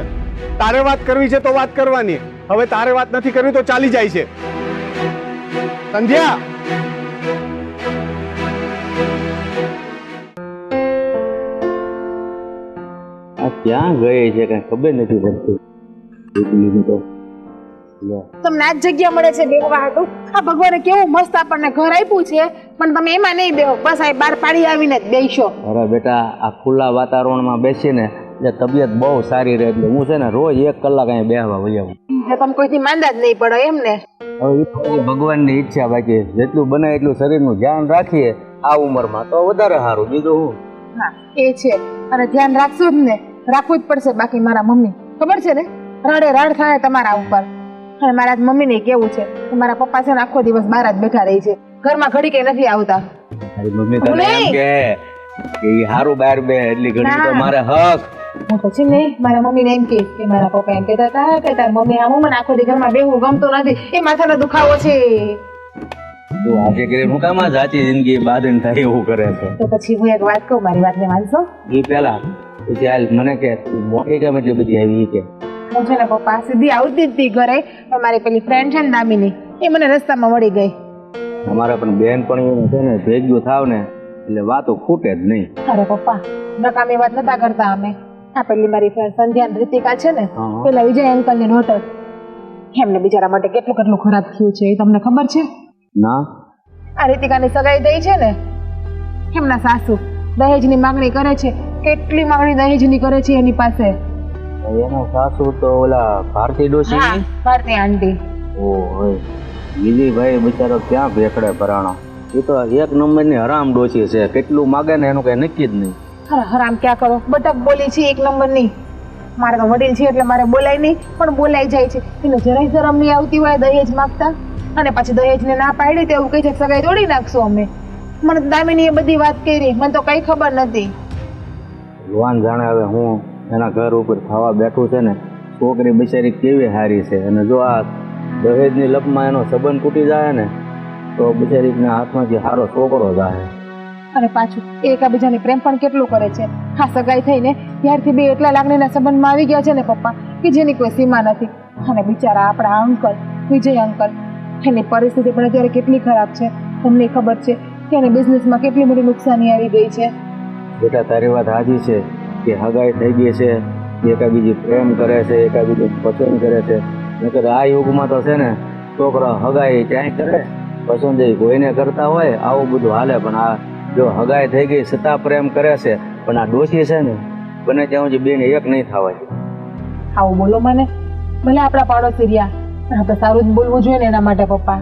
તારે વાત કરવી છે તો વાત કરવાની, હવે તારે વાત નથી કરવી તો ચાલી જાય છે. સંધ્યા, આ ક્યાં ગઈ છે કઈ ખબર નથી પડતી. તમને આ જ જગ્યા મળે છે બેહવા હાટું? આ ભગવાને કેવું મસ્ત આપણને ઘર આપ્યું છે, પણ તમે એમાં નહીં બેહો, બસ આ બાર પાડી આવીને જ બેસશો. અરે બેટા, આ ખુલ્લા વાતાવરણમાં બેસીને એટલે તબિયત બહુ સારી રહે. એટલે હું છે ને રોજ 1 કલાક અહીંયા બેહવા વહી આવું. એટલે તમે કોઈથી માંદા જ નહીં પડો એમ ને? હવે એ તો ભગવાનની ઈચ્છા. બાકી જેટલું બને એટલું શરીરનું ધ્યાન રાખીએ આ ઉંમરમાં તો વધારે સારું. બીજું હું? હા એ છે, અને ધ્યાન રાખશું જ ને, રાખવું જ પડશે. બાકી મારા મમ્મી ખબર છે ને, રાડે રાડ થાય તમારા ઉપર. અને મારા મમ્મીને કેવું છે કે મારા પપ્પા છે ને આખો દિવસ બહાર જ બેઠા રહી છે, ઘરમાં ઘડી કે નથી આવતા. મારી મમ્મી તને એમ કે એ હારું બહાર બે એટલી ઘડી તો મારે હક. હું પછી નહીં મારા મમ્મીને એમ કે મારા પપ્પા એમ કહેતા હતા કે તાર મમ્મી આવું મને આખો દી ઘરમાં બેહવું ગમતું નથી, એ માથાનો દુખાવો છે. તું આજે કરી હું કામ જાતી જિંદગી બાદન થાય એવું કરે છે. તો પછી હું એક વાત કહું, મારી વાતને માનશો? એ પેલા પછી હાલ મને કે મોટી કેમ એટલી બધી આવી કે હું છે ને પપ્પા સીધી આવતી જ હતી ઘરે, પણ મારી પેલી ફ્રેન્ડ છે ને દામિની, એ મને રસ્તામાં મળી ગઈ. અમારા પણ બેન પણ છે ને ભેગું થાવ ને એટલે વાતો ખૂટે જ નહીં. અરે પપ્પા નકામી વાત નતા કરતા અમે. આ પેલી મારી ફ્રેન્ડ સંધ્યા રીતિકા છે ને, પેલા વિજય અંકલ ની ડોટર, એમને બિચારા માટે કેટલું કેટલું ખરાબ થયું છે એ તમને ખબર છે? ના. આ રીતિકાની સગાઈ થઈ છે ને, એમના સાસુ દહેજની માંગણી કરે છે. કેટલી માંગણી દહેજની કરે છે એની પાસે. એના સાસુ તો ઓલા ભારતી ડોશી. હા, ભારતી આંટી. ઓહો, વિજયભાઈ બિચારો ક્યાં ભેખડે પરાણો. એ તો 1 નંબરની હરામ ડોશી છે. કેટલું માગે ને એનું કઈ નક્કી જ નહીં. હરામ ક્યાં કરો, બટક બોલી છે 1 નંબરની. મારે તો વડીલ છે એટલે મારે બોલાય નહીં, પણ બોલાઈ જાય છે. એને જરાય શરમ નહીં આવતી હોય દહેજ માંગતા, અને પછી દહેજને ના પાડી તો એવું કહે છે સગાઈ તોડી નાખશું અમે. મને દામિનીએ બધી વાત કરી, મને તો કઈ ખબર નથી. ભગવાન જાણે હવે હું એના ઘર ઉપર ખાવા બેઠું છે ને, છોકરી બિચારી કેવી હારી છે. અને જો આ દહેજની લપમાં એનો સંબંધ તૂટી જાય ને તો બિચારીના હાથમાંથી સારો છોકરો જાય. અને પાછું એકાબીજાને પ્રેમ પણ કેટલું કરે છે. હા, સગાઈ થઈને ત્યારથી બે એટલા લાગણીના સંબંધમાં આવી ગયા છે ને પપ્પા, કે જેની કોઈ સીમા નથી. અને બિચારા આપણા અંકલ વિજય અંકલ, એની પરિસ્થિતિ પણ અત્યારે કેટલી ખરાબ છે. તમને ખબર છે કે એને બિઝનેસમાં કેટલી મોટી નુકસાની આવી ગઈ છે. બેટા તારી વાત સાચી છે કે હગાઈ થઈ ગઈ છે, એકાબીજી પ્રેમ કરે છે, એકાબીજી પસંદ કરે છે. નકર આ યુગમાં તો છે ને છોકરા હગાઈ ક્યાંય કરે, પસંદ કોઈને કરતા હોય આવું બધું હાલે. પણ આ જો હગાઈ થઈ ગઈ છતાં પ્રેમ કરે છે, પણ આ ડોશી છે ને બને ત્યાં સુધી બેને એક નહીં થવાય. આવું બોલો મને? ભલે આપણા પાડોશી રહ્યા, પણ આપણે સારું જ બોલવું જોઈએ ને એના માટે પપ્પા.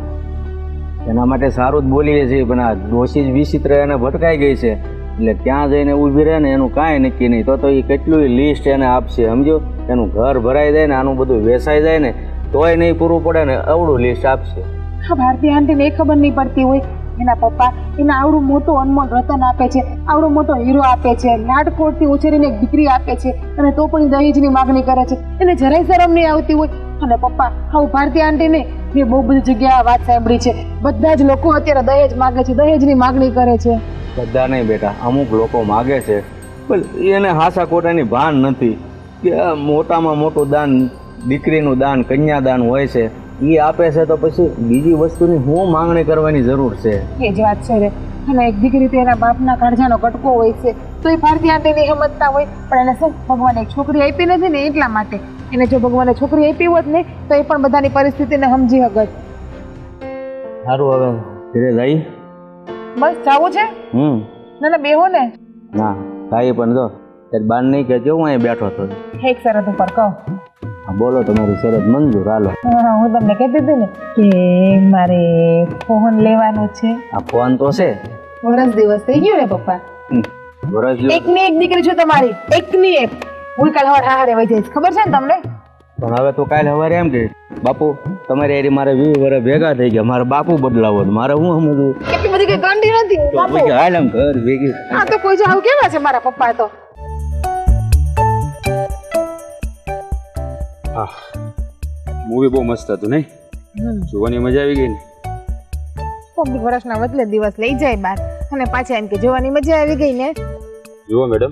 એના માટે સારું જ બોલીએ છીએ, પણ આ ડોશી જ વિચિત્ર એને ભટકાઈ ગઈ છે. એટલે ત્યાં જઈને ઊભી રહે ને એનું કાંઈ નક્કી નહીં. તો એ કેટલું લિસ્ટ એને આપશે સમજો. એનું ઘર ભરાઈ જાય ને, આનું બધું વેચાઈ જાય ને તોય નહીં પૂરું પડે ને અવડું લિસ્ટ આપશે. હા, ભારતી આંટીને એ ખબર નહીં પડતી હોય એના પપ્પા એને આવડું મોટું અનમોલ રતન આપે છે, આવડો મોટો હીરો આપે છે, લાડકોડથી ઉછેરીને એક દીકરી આપે છે, અને તો પણ દહેજની માગણી કરે છે. એને જરાય શરમ નહીં આવતી હોય. અને પપ્પા આવું ભારતી આંટીને મેં બહુ બધી જગ્યાએ વાત સાંભળી છે, બધા જ લોકો અત્યારે દહેજ માગે છે, દહેજની માગણી કરે છે. બધા નહીં બેટા, અમુક લોકો માગે છે પણ એને હાસા ખોટાની ભાન નથી કે મોટામાં મોટું દાન દીકરીનું દાન, કન્યાદાન હોય છે. એ આપે છે તો પછી બીજી વસ્તુની શું માંગણી કરવાની જરૂર છે? એ જ વાત છે રે. અને એક દીકરી તો એના બાપના કાળજાનો કટકો હોય છે, તો એ ભારતી આંટીને સમજતા હોય. પણ એને શું ભગવાને એક છોકરી આપી નથી ને એટલા માટે. એને જો ભગવાને છોકરી આપી હોત ને તો એ પણ બધાની પરિસ્થિતિને સમજી શકત. સારું, હવે ધીરે જઈ. બસ જાવું છે? ના ના બેહો ને. ના ભાઈ પણ જો ત્યારે બાર નહીં કહેજો, હું અહીં બેઠો હતો. એક શરત ઉપર કહો. બોલો, તમારી શરત મંજૂર. હાલો. હું તમને કહેતી હતી ને કે મારે ફોન લેવાનો છે. આ ફોન તો છે. વરસ દિવસ થઈ ગયો ને પપ્પા. વરસ એકની એક દીકરી છું તમારી, એકની એક. હું કાલ હવાર હારે વહી જઈશ, ખબર છે ને તમને? પણ હવે તો કાલે સવારે એમ કે બાપુ તમારી એરી મારે 20 વર્ષ ભેગા થઈ ગયા, મારે બાપુ બદલાવો, મારે હું સમજવું? એટલી બધી કઈ ગાંડી નથી બાપુ. હાલ આમ ઘર ભેગી. આ તો કોઈ જાવ કેવા છે મારા પપ્પા તો. મૂવી બહુ મસ્ત હતું નહીં? જોવાની મજા આવી ગઈ ને? કોઈક વર્ષના બદલે દિવસ લઈ જાય બાર અને પાછા એમ કે જોવાની મજા આવી ગઈ ને. જુઓ મેડમ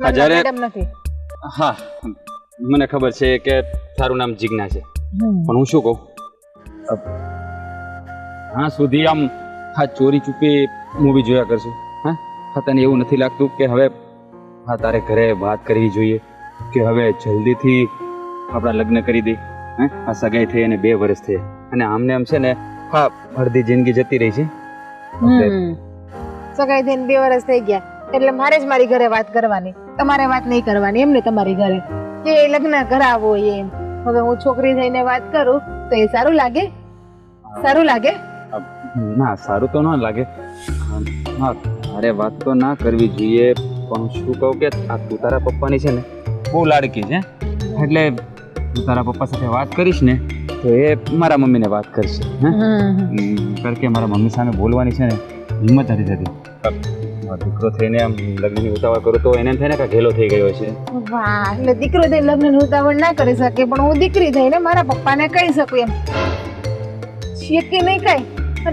મને જ્યારે મેડમ નથી. હા મને ખબર છે કે તારું નામ જિજ્ઞા છે પણ હું શું કહું હા સુધી આમ હા ચોરી ચૂપી મૂવી જોયા કરશું હા તને એવું નથી લાગતું કે હવે હા તારે ઘરે વાત કરવી જોઈએ કે હવે જલ્દીથી આપણા લગ્ન કરી દે આ સગાઈ થઈ અને 2 વર્ષ થઈ અને આમને આમ છે ને હા અડધી જિંદગી જતી રહી છે સગાઈ થઈને 2 વર્ષ થઈ ગયા એટલે મારે જ મારી ઘરે વાત કરવાની, તમારે વાત નહીં કરવાની. એમને તમારી ઘરે કે લગ્ન કરાવો એમ. હવે હું છોકરી થઈને વાત કરું તો એ સારું લાગે? સારું લાગે? ના સારું તો ના લાગે. હા તારે વાત તો ના કરવી જોઈએ પણ શું કહું કે આ તું તારા પપ્પાની છે ને બહુ લાડકી છે એટલે તું તારા પપ્પા સાથે વાત કરીશ ને તો એ મારા મમ્મીને વાત કરશે કારણ કે મારા મમ્મી સામે બોલવાની છે ને હિંમત નથી થતી. દીકરો થઈને આમ લગ્નની ઉતાવળ કરું તો એને થાય ને કે ઘેલો થઈ ગયો છે. વાહ, એટલે દીકરો થઈને લગ્નની ઉતાવળ ના કરી શકે પણ હું દીકરી થઈને મારા પપ્પાને કહી શકું એમ છે કે નહીં કઈ?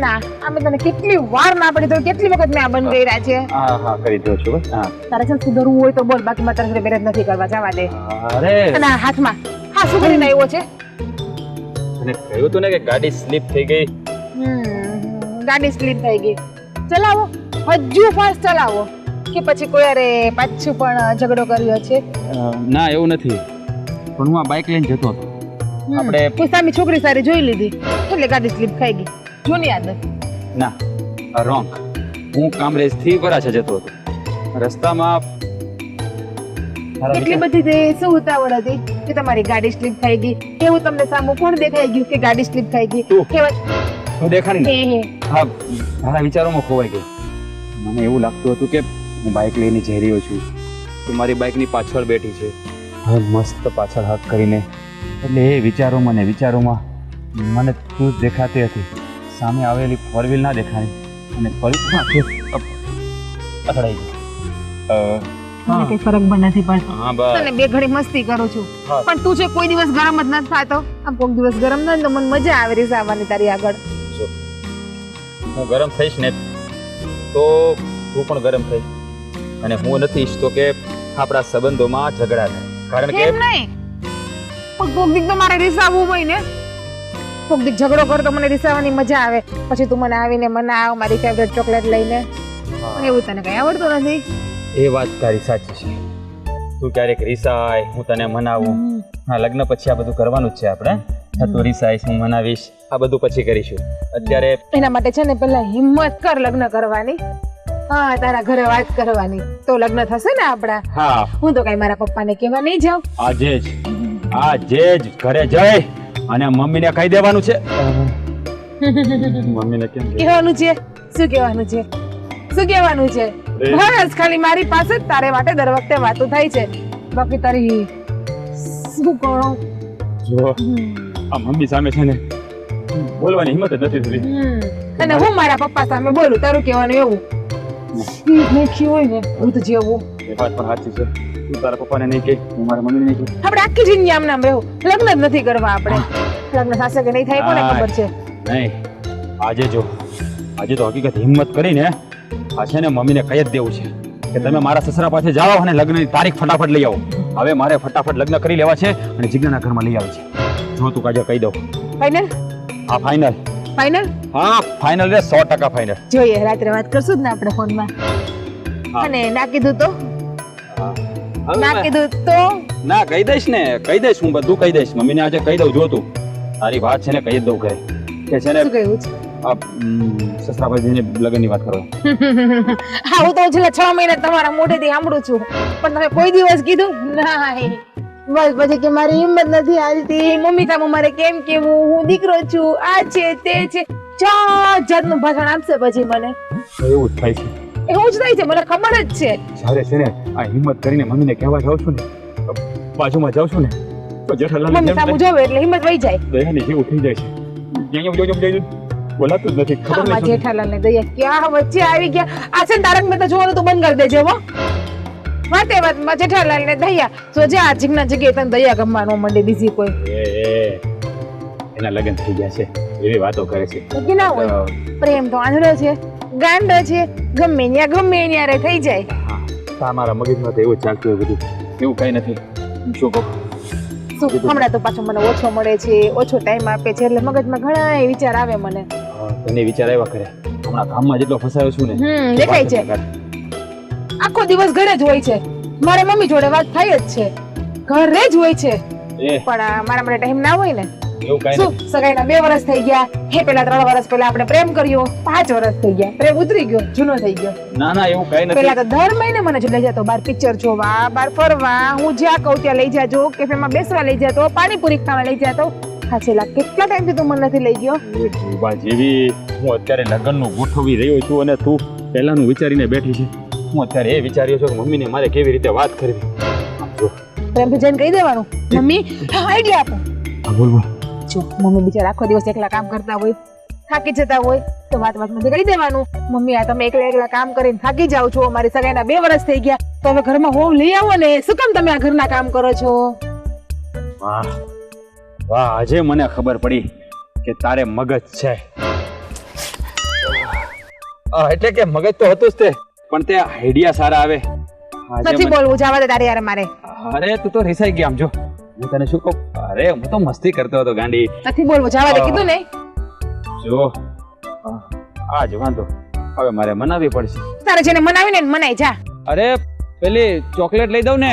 ના અમે તને કેટલી વાર ના પડી તો કેટલી વખત મેં આ બંધ કર્યા છે. હા હા કરી દઉં છું બસ. હા તારે છે સુધરવું હોય તો બોલ, બાકી મારે તારા સાથે બેરેજ નથી કરવા, જવા દે. અરે અને આ હાથમાં હા શું કરીને આવ્યો છે? તને કહ્યું તું ને કે ગાડી સ્લીપ થઈ ગઈ. ગાડી સ્લીપ થઈ ગઈ. ચલાવો, હજુ ફાસ્ટ ચલાવો કે પછી કોઈ અરે પાછું પણ ઝઘડો કર્યો છે? ના એવું નથી પણ હું આ બાઇક લઈને જતો હતો. આપણે કોઈ સામે છોકરી સારી જોઈ લીધી એટલે ગાડી સ્લીપ ખાઈ ગઈ. જૂની આદત. ના રોંગ. હું કામરેજ થી વરાછા જતો હતો. રસ્તામાં એટલી બધી તે શું ઉતાવળ હતી કે તમારી ગાડી સ્લીપ ખાઈ ગઈ? કેવું તમને સામું કોણ દેખાઈ ગયું કે ગાડી સ્લીપ ખાઈ ગઈ? તું દેખાડી ને હા મારા વિચારોમાં ખોવાઈ ગઈ. મને એવું લાગતું હતું કે હું બાઇક લઈને જઈ રહ્યો છું તો મારી બાઇકની પાછળ બેઠી છે હવે મસ્ત પાછળ હાથ કરીને એટલે એ વિચારોમાં ને વિચારોમાં મને તું જ દેખાતી હતી. સામે આવેલી 4 વ્હીલ ના દેખાણી અને અથડાઈ ગઈ. મને કઈ ફરક પણ નથી પડતો. હા બસ તને બે ઘડી મસ્તી કરું છું પણ તું છે કોઈ દિવસ ગરમ જ નથી થતો. આમ કોઈક દિવસ ગરમ ન તો મને મજા આવે રીસ આવવાની તારી આગળ. હું ગરમ થઈશ ને તો તું પણ ગરમ થઈ અને હું નથી ઈચ્છતો કે આપણા સંબંધોમાં ઝઘડા થાય કારણ કે કેમ નહીં? પણ કોક દીક તો મારે રીસાવવું હોય ને. કોક દીક ઝઘડો કર તો મને રીસાવાની મજા આવે પછી તું મને આવીને મનાવ મારી ફેવરેટ ચોકલેટ લઈને. એવું તને કઈ આવડતું નથી. એ વાત તારી સાચી છે. તું ક્યારેક રીસાય હું તને મનાવું. હા લગ્ન પછી આ બધું કરવાનું જ છે આપણે. તું રીસાઈશ હું મનાવીશ આ બધું પછી કરીશું. અત્યારે એના માટે છે ને પેલા હિંમત કર લગ્ન કરવાની. હા તારા ઘરે વાત કરવાની તો લગ્ન થશે ને આપડા. હા હું તો કઈ મારા પપ્પાને કહેવા નહીં જાઉં. આજે જ ઘરે જઈ અને મમ્મીને કહી દેવાનું છે. મમ્મીને કેમ કહેવાનું છે? શું કહેવાનું છે? શું કહેવાનું છે? બસ ખાલી મારી પાસે જ તારે માટે દર વખતે વાતો થાય છે બાકી તારી શું કહું જો આ મમ્મી સામે છે ને બોલવાની હિંમત જ નથી થતી. અને હું મારા પપ્પા સામે બોલું તારું કહેવાનું એવું મેખી હોય ને ભૂત જેવું. એ વાત પણ સાચી છે. તું તારા પપ્પાને નહીં કહે હું મારા મમ્મીને નહીં કહું. આપણે આખી જિંદગી આમ નામ રહેવું. લગ્ન જ નથી કરવા આપણે. લગ્ન થશે કે નહીં થાય કોને ખબર છે? નહીં આજે તો હકીકત હિંમત કરીને આ છે ને મમ્મીને કહી જ દેવું છે કે તમે મારા સસરા પાસે જાઓ અને લગ્નની તારીખ ફટાફટ લઈ આવો. હવે મારે ફટાફટ લગ્ન કરી લેવા છે અને જિજ્ઞાના ઘરમાં લઈ આવે છે. જો તું કાજે કહી દઉં. ફાઇનલ? હા ફાઇનલ. ફાઇનલ? હા ફાઇનલ રે 100% ફાઇનલ. જોઈએ રાત્રે વાત કરશું જ ને આપણે ફોનમાં. અને ના કીધું તો? ના કીધું તો? ના કહી દઈશ ને કહી દઈશ હું બધું કહી દઈશ. મમ્મીને આજે કહી દઉં જો તું તારી વાત છે ને કહી જ દઉં કે છે ને શું કહ્યું છે? સસરાભાઈને લગ્નની વાત કરો. હા હું તો છેલ્લા 6 મહિના તમારા મોઢેથી સાંભળું છું પણ તમે કોઈ દિવસ કીધું નહીં. બસ પછી કે મારી હિંમત નથી હાલતી મમ્મી સામે મારે કેમ કેવું હું દીકરો છું આ છે તે છે 4 જાતનું ભાષણ આપશે પછી મને. એવું જ થાય છે. એવું જ થાય છે મને ખબર જ છે. જ્યારે છે ને આ હિંમત કરીને મમ્મીને કહેવા જાઉં છું ને બાજુમાં જાઉં છું ને તો જેઠાલાલ મમ્મી સામે જોવે એટલે હિંમત વહી જાય. દયાની જેવું થઈ જાય છે. બોલાતું જ નથી. ખબર નહીં જેઠાલાલ ને દયા ક્યાં વચ્ચે આવી ગયા. આ છે તારક મહેતા જોવાનું તો બંધ કરી દેજે હો. વાતે વાતમાં જેઠાલાલ ને દયા તો જે આ જીગના જગ્યાએ તને દયા ગમવાનો મંડે બીજી કોઈ એના લગ્ન થઈ ગયા છે એવી વાતો કરે છે. કે ના હોય પ્રેમ તો આંધળો છે ગાંડો છે ગમે ન્યા રે થઈ જાય. મારા મગજમાં તો એવું જ ચાલતું હોય બધું. એવું કઈ નથી. શું કહું? શું હમણાં તો પાછો મને ઓછો મળે છે, ઓછો ટાઈમ આપે છે, એટલે મગજમાં ઘણા વિચાર આવે મને. તને વિચાર આવ્યા કરે. હમણાં કામમાં જેટલો ફસાયો છું ને. દેખાય છે. આખો દિવસ ઘરે જ હોય છે. મારે મમ્મી જોડે વાત થાય જ છે, ઘરે જ હોય છે. પણ મારા માટે ટાઈમ ના હોય ને. એવું કઈ શું સગાઈના 2 વર્ષ થઈ ગયા, હે પેલા 3 વર્ષ પહેલા આપણે પ્રેમ કર્યો, 5 વર્ષ થઈ ગયા, પ્રેમ ઉતરી ગયો, જૂનો થઈ ગયો. ના એવું કઈ નથી. પેલા તો દર મહિને મને લઈ જતો બહાર પિક્ચર જોવા, બહાર ફરવા, હું જ્યાં કહું ત્યાં લઈ જાજો, કેફેમાં બેસવા લઈ જતો, પાણીપુરી ખાવા લઈ જતો. હા છેલ્લા કેટલા ટાઈમથી તું મને નથી લઈ ગયો? જેવી હું અત્યારે લગ્નનું ગોઠવી રહ્યો છું અને તું પહેલાનું વિચારીને બેઠી છે. હું અત્યારે એ વિચાર્યો છું કે મમ્મીને મારે કેવી રીતે વાત કરવી. પ્રેમથી જઈને કહી દેવાનું, મમ્મી આઈડિયા આપો. બોલ જો મમ્મી બિચારા આખો દિવસ એકલા કામ કરતા હોય, થાકી જતા હોય, તો વાતમાં કહી દેવાનું, મમ્મી આ તમે એકલા કામ કરીને થાકી જાઓ છો, મારી સગાઈના 2 વર્ષ થઈ ગયા, તો હવે ઘરમાં હોવ લઈ આવો ને, શું કામ તમે આ ઘરના કામ કરો છો? વાહ વાહ, આજે મને ખબર પડી કે તારે મગજ છે. એટલે કે મગજ તો હતું જ તે, પણ તે આઈડિયા સારા આવે. નથી બોલવું, જવા દે તારે યાર મારે. અરે તું તો રિસાઈ ગયા. આમ જો હું તને શું કહું, અરે હું તો મસ્તી કરતો હતો ગાંડી. નથી બોલવું, જવા દે કીધું ને. જો આ જ વાંધો, હવે મારે મનાવવી પડશે. તારે જેને મનાવીને મનાઈ જા. અરે પેલી ચોકલેટ લઈ દઉં ને.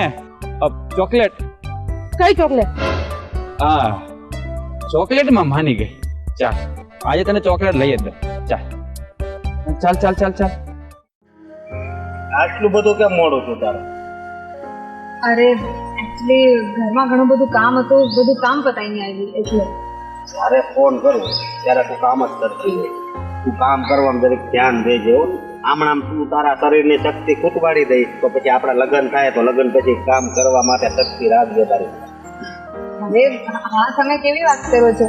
ચોકલેટ? કઈ ચોકલેટ? હા ચોકલેટમાં માની ગઈ. ચાલ આજે તને ચોકલેટ લઈ જ દઉં. ચાલ ચાલ ચાલ ચાલ ચાલ. આટલું બધું કેમ મોડું છું તારે? અરે એકચ્યુઅલી ઘરમાં ઘણું બધું કામ હતું, બધું કામ પતાવીને આવી એટલે. જ્યારે ફોન કરું ત્યારે તું કામ જ કરતી હોય. તું કામ કરવામાં દરેક ધ્યાન દેજે. આમણામ તું તારા શરીરની શક્તિ ખૂટવાડી દઈશ તો પછી આપણા લગ્ન થાય તો લગ્ન પછી કામ કરવા માટે શક્તિ રાખજે તારી. અરે હા, તમે કેવી વાત કરો છો?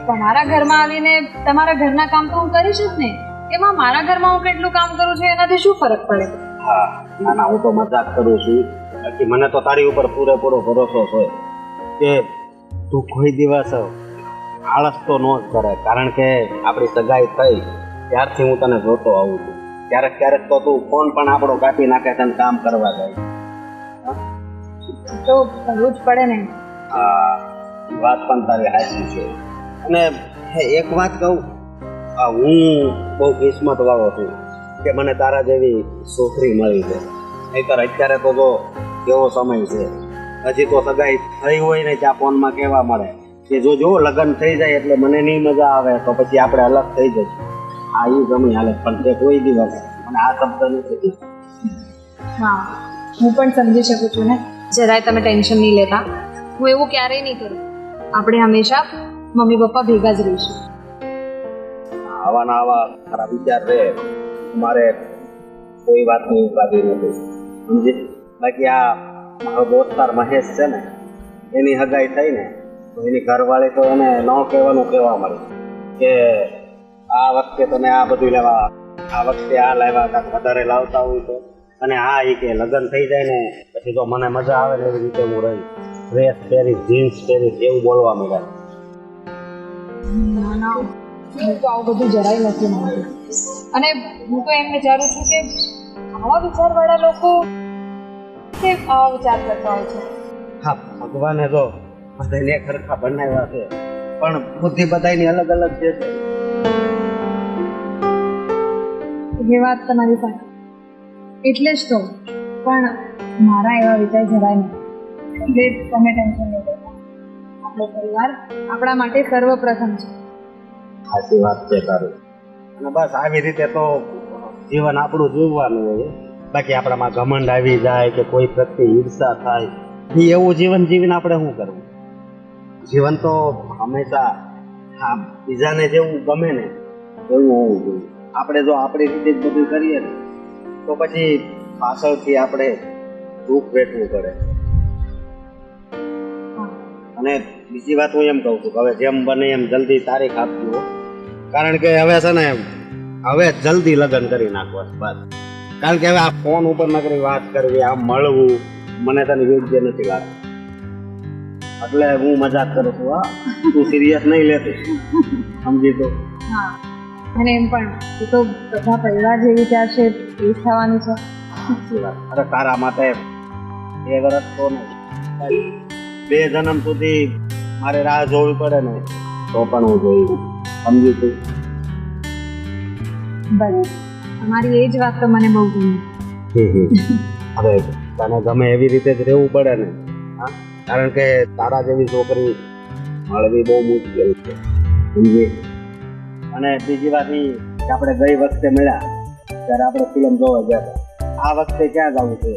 તમારા ઘરમાં આવીને તમારા ઘરના કામ તો હું કરીશ જ ને, એમાં મારા ઘરમાં હું કેટલું કામ કરું છું એનાથી શું ફરક પડે? હા ના હું તો મજાક કરું છું. બાકી મને તો તારી ઉપર પૂરેપૂરો ભરોસો છે કે તું કોઈ દિવસ આળસ તો ન જ કરે, કારણ કે આપણી સગાઈ થઈ ત્યારથી હું તને જોતો આવું છું. ક્યારેક તો તું ફોન પણ આપણો કાપી નાખે તને કામ કરવા જાય. તો કરવું જ પડે ને. હા વાત પણ તારી સાચી છે. અને એક વાત કહું, હું બહુ કિસ્મત વાળો છું કે મને તારા જેવી છોકરી મળી છે. નહીંતર અત્યારે તો જો કેવો સમય છે, હજી તો સગાઈ થઈ હોય ને ત્યાં ફોનમાં કહેવા મળે કે જો લગ્ન થઈ જાય એટલે મને નહીં મજા આવે તો પછી આપણે અલગ થઈ જઈશું. આ એ ગમી હાલત, પણ તે કોઈ દિવસ મને આ શબ્દ નથી. હા હું પણ સમજી શકું છું ને, જરાય તમે ટેન્શન નહીં લેતા. હું એવું ક્યારેય નહીં કરું. આપણે હંમેશા મમ્મી પપ્પા ભેગા જ રહીશું. આવા મારા વિચાર રહે, મારે કોઈ વાતની ઉપાધિ નથી સમજી. બાકી આ મારો દોસ્તાર મહેશ છે ને, એની હગાઈ થઈ ને તો એની ઘરવાળી તો એને ન કહેવાનું કહેવા મળી કે આ વખતે તમે આ બધું લેવા, આ વખતે આ લાવ્યા, કાંઈક વધારે લાવતા હોય તો. અને હા એ કે લગ્ન થઈ જાય ને પછી તો મને મજા આવે ને એવી રીતે હું રહી, ડ્રેસ પહેરીશ, જીન્સ પહેરીશ એવું બોલવા મળ્યા. ના ના, હું તો આવું બધું જરાય નથી માનતી. અને હું તો એમ વિચારું છું કે આવા વિચારવાળા લોકો કેમ આવા વિચાર કરતા હોય છે? હા ભગવાને તો બધાને ખરખા બનાવ્યા છે, પણ બુદ્ધિ બધાની અલગ અલગ છે. એ વાત તમારી સાથે, એટલે જ તો. પણ મારા એવા વિચાર જરાય નહીં. એટલે તમે ટેન્શન નહીં લેતા. આપણો પરિવાર આપણા માટે સર્વપ્રથમ છે. સાચી વાત છે તારી. અને બસ આવી રીતે તો જીવન આપણું જીવવાનું હોય. બાકી આપણામાં ઘમંડ આવી જાય કે કોઈ પ્રત્યે ઈર્ષા થાય, એવું જીવન જીવીને આપણે શું કરવું? જીવન તો હંમેશા આ બીજાને જેવું ગમે ને એવું હોવું જોઈએ. આપણે જો આપણી રીતે જ બધું કરીએ ને તો પછી પાછળથી આપણે દુઃખ વેઠવું પડે. અને બીજી વાત હું એમ કહું છું કે હવે જેમ બને એમ જલ્દી તારીખ આપજો, કારણ કે હવે છે ને હવે જલ્દી લગ્ન કરી નાખવા બસ. કારણ કે હવે આ ફોન ઉપર નકરી વાત કરવી, આમ મળવું મને તને યોગ્ય નથી લાગતું. એટલે હું મજાક કરું છું. હા તું સિરિયસ નહીં લેતી સમજી તો. હા અને એમ પણ એ તો બધા પરિવાર જે વિચાર છે એ જ થવાનું છે. સાચી વાત. અરે તારા માટે 2 વર્ષ તો નહીં, 2 જન્મ સુધી મારે રાહ જોવી પડે ને તો પણ હું જોઈ સમજી તું. બસ તમારી એ જ વાત તો મને બહુ ગમી. હવે તને ગમે એવી રીતે જ રહેવું પડે ને, હા? કારણ કે તારા જેવી છોકરી મળવી બહુ મુશ્કેલ છે સમજી. અને બીજી વાત એ કે આપણે ગઈ વખતે મળ્યા ત્યારે આપણે ફિલ્મ જોવા ગયા હતા. આ વખતે ક્યાં જવું છે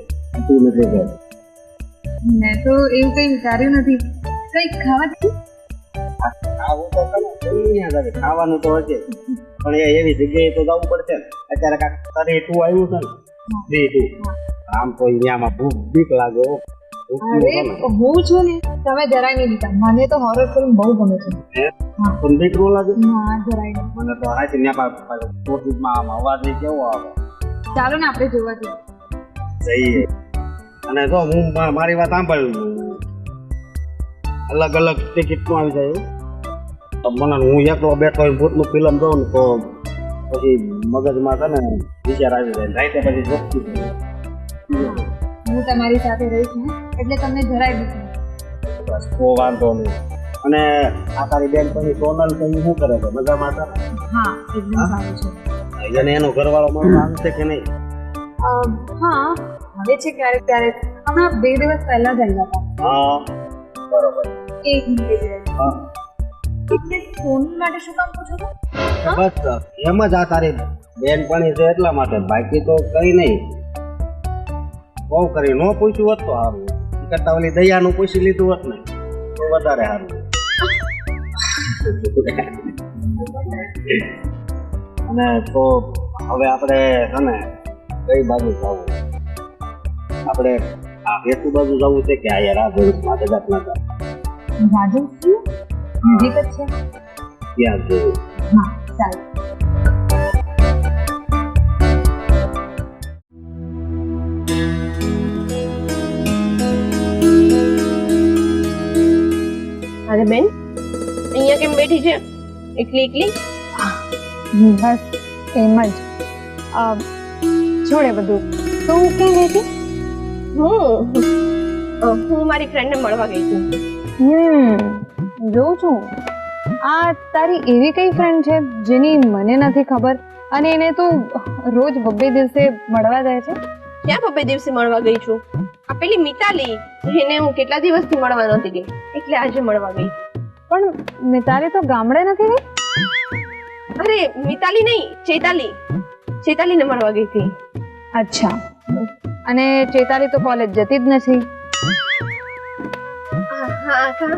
તું નથી ગયો. મેં તો એવું કંઈ વિચાર્યું નથી. કંઈક ખાવા આવું તો કરે અહીંયા જાવે, ખાવાનું તો હશે પણ એ એવી જગ્યાએ તો જવું પડશે ને. અત્યારે કાંક તરી તું આવ્યું છે ને 3-2 આમ તો અહીંયામાં ભૂખ બીક લાગે હો. અરે હું છું ને તમે જરાય નહીં લીધા. મને તો હોરર ફિલ્મ બહુ ગમે છે. પણ બીક નો લાગે ના જરાય નહીં. મને તો આ છે ત્યાં આમ અવાજ કેવો આવે. ચાલો ને આપણે જોવા જઈએ. જઈએ. અને જો હું મારી વાત સાંભળ, અલગ અલગ ટિકિટ નું આવી જાય તો મને હું એકલો બેઠો હોય ભૂતનું ફિલ્મ જોઉં ને તો પછી મગજમાં છે ને વિચાર આવી જાય. રાતે પછી જોખતી હું તમારી સાથે રહીશ ને એટલે તમને જરાય બીક નહીં. બસ તો વાંધો નહીં. અને આ તારી બેન પછી સોનલ કઈ શું કરે છે મજામાં છે? હા એકદમ સારું છે. એને એનો ઘરવાળો મળવા આવે છે કે નહીં? હા હવે છે ક્યારેક ક્યારેક. હમણાં 2 દિવસ પહેલા જ આવ્યા હતા. હા બરોબર. એક મિનિટ. હા એટલે ફોન માટે શું કામ પૂછો છો? બસ એમ જ આ તારી બેનપણી છે એટલા માટે, બાકી તો કઈ નહીં. બહુ કરી ન પૂછ્યું હોત તો સારું. કરતા ઓલી દયાનું પૂછી લીધું હોત ને તો વધારે સારું. અને તો હવે આપણે છે ને કઈ બાજુ જવું? આપણે આ હેતુ બાજુ જવું છે કે આ રાજસ્થાન કદાચ ના જાય? રાજસ્થાન નજીક જ છે. ત્યાં જવું. હા ચાલો. અરે બેન અહીંયા કેમ બેઠી છે એકલી એકલી? બસ એમ જ. છોડે બધું. તું ક્યાં ગઈ હતી? હું મારી ફ્રેન્ડને મળવા ગઈ હતી. જોઉં છું. આ તારી એવી કઈ ફ્રેન્ડ છે જેની મને નથી ખબર અને એને તું રોજ 2 દિવસે મળવા જાય છે? ક્યાં 2 દિવસે મળવા ગઈ છું? આ પેલી મિતાલી, એને હું કેટલા દિવસથી મળવા નહોતી ગઈ એટલે આજે મળવા ગઈ. પણ મિતાલી તો ગામડે નથી ગઈ? અરે મિતાલી નહીં, ચેતાલીને મળવા ગઈ હતી. અચ્છા. અને ચેતાલી તો કોલેજ જતી જ નથી. હા કા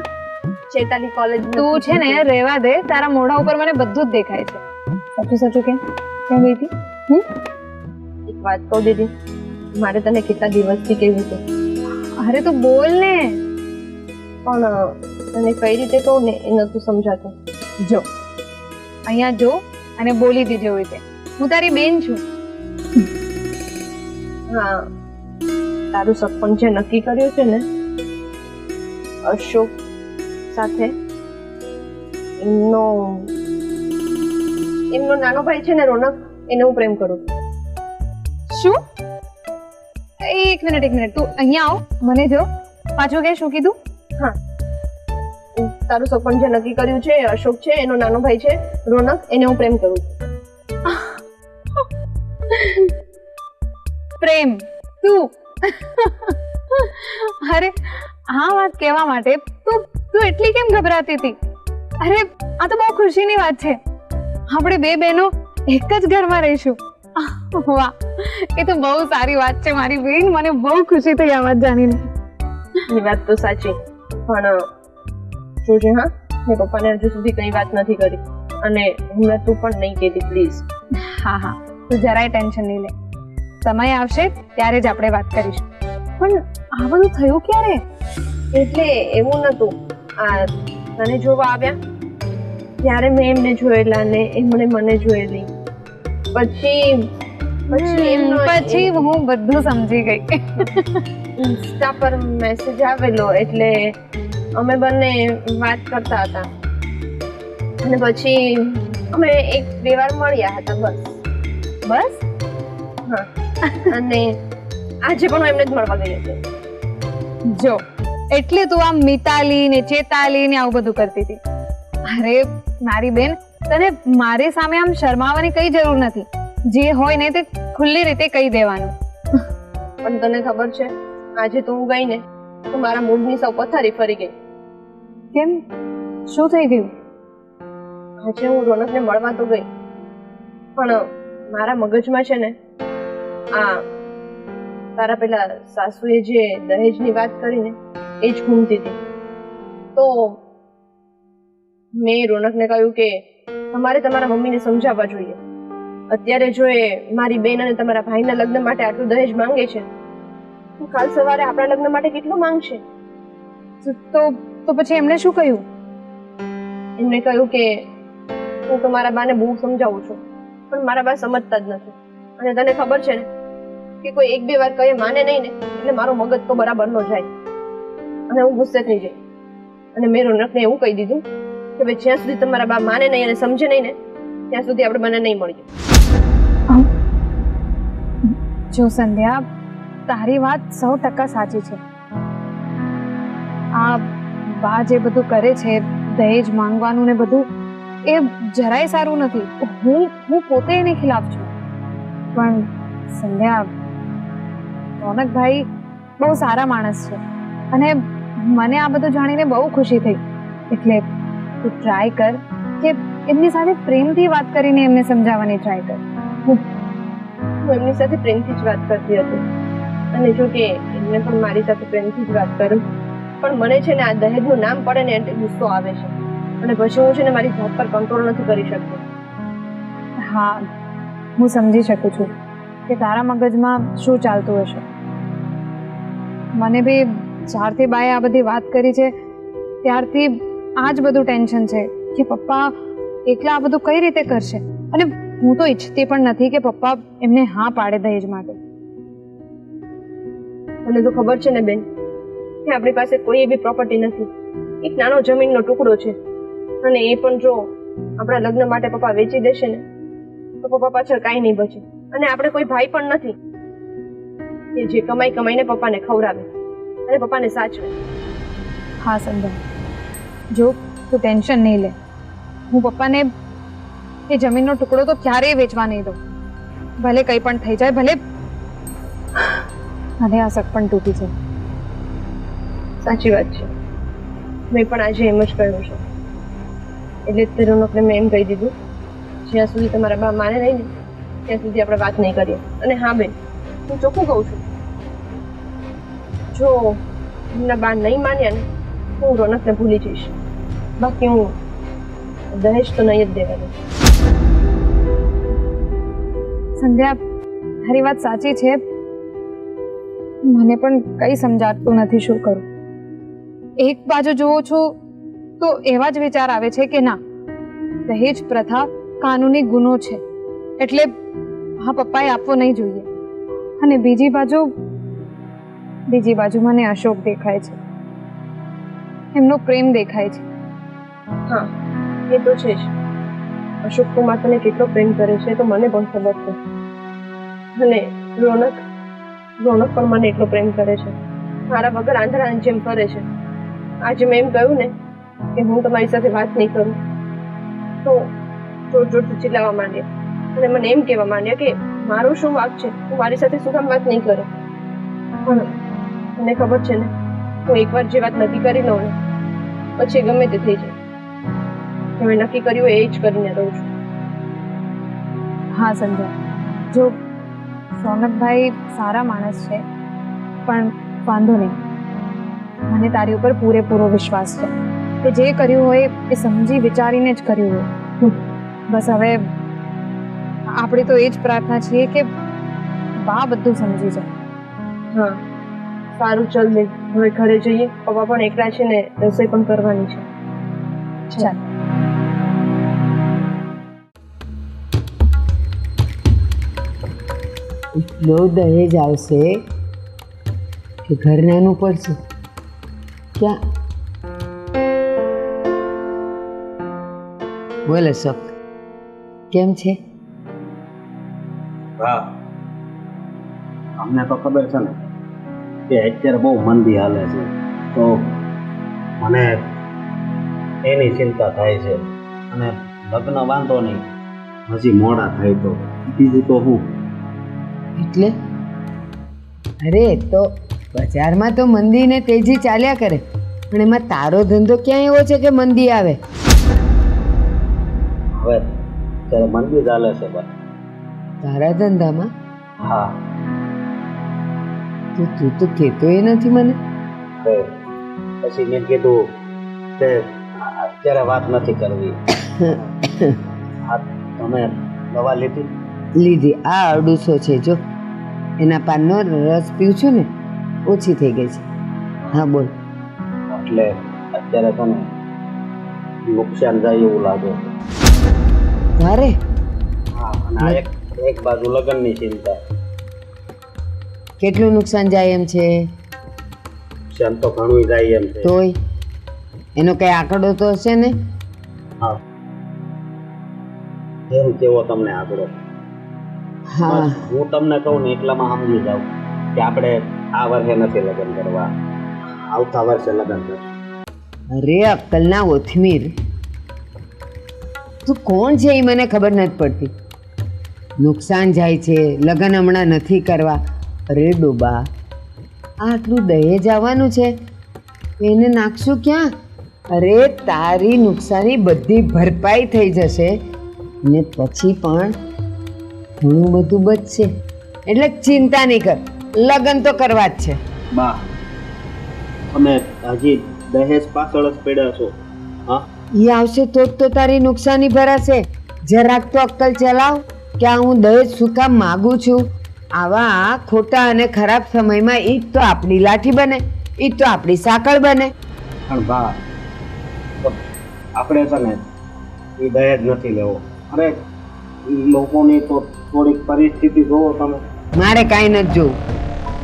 ચેતાલી કોલેજ તું છે ને રહેવા દે. તારા મોઢા ઉપર મને બધું જ દેખાય છે. સાચું કેમ ક્યાં ગઈ હતી? એક વાત કહું દીદી, મારે તને કેટલા દિવસથી કહેવું છે. અરે તું બોલ ને. પણ તને કઈ રીતે કહું ને એ નતું સમજાતું. જો અહીંયા જો અને બોલી દીધું હોય છે. હું તારી બેન છું. હા તારું સપન જે નક્કી કર્યું છે ને અશોક સાથે, એમનો નાનો ભાઈ છે ને રોનક, એને હું પ્રેમ કરું છું. શું? એક મિનિટ તું અહીંયા આવ. મને જો પાછું કે શું કીધું? હા તારું સપન જે નક્કી કર્યું છે અશોક છે, એનો નાનો ભાઈ છે રોનક, એને હું પ્રેમ કરું છું. પ્રેમ? તું? અરે આ વાત કહેવા માટે તું એટલી કેમ ગભરાતી હતી? અરે આ તો બહુ ખુશીની વાત છે. આપણે 2 બહેનો એક જ ઘરમાં રહીશું. વાહ, એ તો બહુ સારી વાત છે મારી બેન. મને બહુ ખુશી થઈ આ વાત જાણીને. એ વાત તો સાચી, પણ જોજે હા, મેં પપ્પાને હજુ સુધી કઈ વાત નથી કરી અને હમણાં તું પણ નહીં કહેતી પ્લીઝ. હા તું જરાય ટેન્શન નહીં લે. સમય આવશે ત્યારે જ આપણે વાત કરીશું. પણ આ બધું થયું ક્યારે? એટલે એવું નતું, આ તને જોવા આવ્યા ત્યારે મેં એમને જોયેલા ને એમણે મને જોયેલી. પછી હું બધું સમજી ગઈ. ઇન્સ્ટા પર મેસેજ આવેલો એટલે અમે બંને વાત કરતા હતા અને પછી અમે 1-2 વાર મળ્યા હતા. બસ બસ? હા. અને આજે પણ હું એમને જ મળવા ગઈ હતી. જો એટલે તું આમ મિતાલી ને ચેતાલી ને આવું બધું કરતી હતી. અરે મારી બેન, તને મારી સામે આમ શરમાવાની કઈ જરૂર નથી. જે હોય ને તે ખુલ્લી રીતે કહી દેવાનું. પણ તને ખબર છે, આજે તો હું ગઈ ને તો મારા મૂડની સૌ પથારી ફરી ગઈ. કેમ? શું થઈ ગયું? આજે હું રોનકને મળવા તો ગઈ, પણ મારા મગજમાં છે ને આ તારા પેલા સાસુએ જે દહેજની વાત કરીને એ જ ઘૂમતી હતી. તો મેં રોનકને કહ્યું કે તમારે તમારા મમ્મીને સમજાવવા જોઈએ. અત્યારે જો એ મારી બેન અને તમારા ભાઈના લગ્ન માટે આટલું દહેજ માંગે છે, તો કાલ સવારે આપણા લગ્ન માટે કેટલું માંગશે? તો પછી એમણે શું કહ્યું? એમને કહ્યું કે હું તો મારા બાને બહુ સમજાવું છું, પણ મારા બા સમજતા જ નથી. અને તને ખબર છે ને કે કોઈ એક બે વાર કહે માને નહીં ને એટલે મારો મગજ તો બરાબર ન જાય અને હું ગુસ્સે થઈ જઈ. અને મેં રોનકને એવું કહી દીધું કે ભાઈ જ્યાં સુધી તમારા બા માને નહીં અને સમજે નહીં ને ત્યાં સુધી આપણે બંને નહીં મળીએ. જો સંધ્યા, તારી વાત 100% સાચી છે. આ બા જે બધું કરે છે, દહેજ માંગવાનું ને બધું, એ જરાય સારું નથી. હું પોતે એની ખિલાફ છું. પણ સંધ્યા, રોનકભાઈ બહુ સારા માણસ છે અને મને આ બધું જાણીને બહુ ખુશી થઈ. એટલે તું ટ્રાય કર કે એમની સાથે પ્રેમથી વાત કરીને એમને સમજાવવાની ટ્રાય કર. હું એમની સાથે પ્રેમથી જ વાત કરતી હતી અને જો કે એમને પણ મારી સાથે પ્રેમથી જ વાત કરું, પણ મને છે ને આ દહેજનું નામ પડે ને એટલે ગુસ્સો આવે છે અને પછી હું છે ને મારી જાત પર કંટ્રોલ નથી કરી શકતી. હા, હું સમજી શકું છું કે તારા મગજમાં શું ચાલતું હશે. મને બી જ્યારથી બાએ આ બધી વાત કરી છે ત્યારથી આ જ બધું ટેન્શન છે કે પપ્પા એકલા આ બધું કઈ રીતે કરશે. અને હું તો ઈચ્છતી પણ નથી કે પપ્પા એમને હા પાડે દહેજ માટે. મને તો ખબર છે ને બેન કે આપણી પાસે કોઈ એવી પ્રોપર્ટી નથી. એક નાનો જમીનનો ટુકડો છે અને એ પણ જો આપણા લગ્ન માટે પપ્પા વેચી દેશે ને તો પપ્પા પાછળ કાંઈ નહીં બચે. અને આપણે કોઈ ભાઈ પણ નથી કે જે કમાઈ કમાઈને પપ્પાને ખવડાવે અને પપ્પાને સાચવે. હા સંધ્યા, જો તું ટેન્શન નહીં લે. હું પપ્પાને એ જમીનનો ટુકડો તો ક્યારેય વેચવા નહીં દઉં. ભલે કંઈ પણ થઈ જાય, ભલે આ શક પણ તૂટી જાય. સાચી વાત છે, મેં પણ આજે એમ જ કહ્યું છે. એટલે જ રોનકને મેં એમ કહી દીધું જ્યાં સુધી તમારા બા માને નહીં ને ત્યાં સુધી આપણે વાત નહીં કરીએ. અને હા બેન, હું ચોખ્ખું કહું છું, જો એમના બા નહીં માન્યા ને તો હું રોનકને ભૂલી જઈશ. બાકી હું દહેજ તો નહીં જ દેવા દઉં. સંધ્યા, તારી વાત સાચી છે. મને પણ કંઈ સમજાતું નથી શું કરું. એક બાજુ જોઉં છું તો એવા જ વિચાર આવે છે કે ના, દહેજ પ્રથા કાનૂની ગુનો છે એટલે હા પપ્પાએ આપવો નહીં જોઈએ. અને બીજી બાજુ મને અશોક દેખાય છે, એમનો પ્રેમ દેખાય છે. હા, એ તો છે જ. અશોક કુમાર તને કેટલો પ્રેમ કરે છે તો મને પણ ખબર છે. અને રોનક પણ મને એટલો પ્રેમ કરે છે. મારા વગર આંધળાની જેમ ફરે છે. આજે મેં એમ કહ્યું ને કે હું તમારી સાથે વાત નહીં કરું તો જોર જોરથી ચિલ્લાવા માંડ્યા અને મને એમ કહેવા માંડ્યા કે મારો શું વાંક છે, હું મારી સાથે શું કામ વાત નહીં કરે. પણ મને ખબર છે ને, હું એકવાર જે વાત નક્કી કરી લઉં ને પછી ગમે તે થઈ જાય. હવે નક્કી કર્યું એ જ કરીને રહું છું. હા સંધ્યા, જો રોનકભાઈ સારા માણસ છે પણ વાંધો નહીં. મને તારી ઉપર પૂરેપૂરો વિશ્વાસ છે કે જે કર્યું હોય એ સમજી વિચારીને જ કર્યું હોય. બસ હવે આપણે તો એ જ પ્રાર્થના છીએ કે બા બધું સમજી જાય. હા સારું, ચાલ બેન, હવે ઘરે જઈએ. પપ્પા પણ એકલા છે ને રસોઈ પણ કરવાની છે. ચાલ. એટલો દહેજ આવશે કે ઘર નાનું પડશે. ક્યાં બોલે શોખ કેમ છે? હા, અમને તો ખબર છે ને કે અત્યારે બહુ મંદી હાલે છે, તો મને એની ચિંતા થાય છે. અને લગ્ન વાંધો નહીં, હજી મોડા થાય તો બીજું તો હું. એટલે અરે તો બજારમાં તો મંદી ને તેજી ચાલ્યા કરે, પણ એમાં તારો ધંધો ક્યાં એવો છે કે મંદી આવે? હવે ત્યારે મંદી ચાલે છે બસ. તારા ધંધામાં? હા. તો તું તો કહેતો એ નથી મને. હવે પછી મેં કીધું કે અત્યારે વાત નથી કરવી. હા, તમે દવા લીધી? લીધી. આ અડુસો છે જો, એના પાનનો રસ પીવું છું ને, ઓછી થઈ ગઈ છે. હા બોલ. એટલે અત્યારે તને નુકસાન જાય એવું લાગે છે. મારે? હા, અને આ એક બાજુ લગ્નની ચિંતા. કેટલું નુકસાન જાય એમ છે? નુકસાન તો ઘણું જાય એમ છે. તોય એનો કઈ આંકડો તો હશે ને? હા, એમ કેવો તમને આંકડો? હા, હું તમને કહું ને એટલામાં સમજી જાઉં કે આપણે આ વર્ષે નથી લગ્ન કરવા, આવતા વર્ષે લગ્ન કરશું. અરે અક્કલના ઓથમીર, તું કોણ છે એ મને ખબર નથી પડતી. નુકસાન જાય છે, લગ્ન હમણાં નથી કરવા. અરે ડોબા, આટલું દહેજ આવવાનું છે, એને નાખશું ક્યાં? અરે તારી નુકસાની બધી ભરપાઈ થઈ જશે ને પછી પણ ઘણું બધું બચશે. એટલે ચિંતા નહીં કર, લગ્ન તો કરવા જ છે. બા, અમે હજી દહેજ પાછળ જ પડ્યા છો. હા, એ આવશે તો જ તો તારી નુકસાની ભરાશે. જરાક તો અક્કલ ચલાવ કે આ હું દહેજ શું કામ માગું છું. આવા ખોટા અને ખરાબ સમયમાં ઈ જ તો આપણી લાઠી બને, ઈ જ તો આપણી સાંકળ બને. પણ બા, આપણે છે ને એ દહેજ નથી લેવો. અરે લોકોની તો થોડીક પરિસ્થિતિ જોવો તમે. મારે કાંઈ નથી જોવું.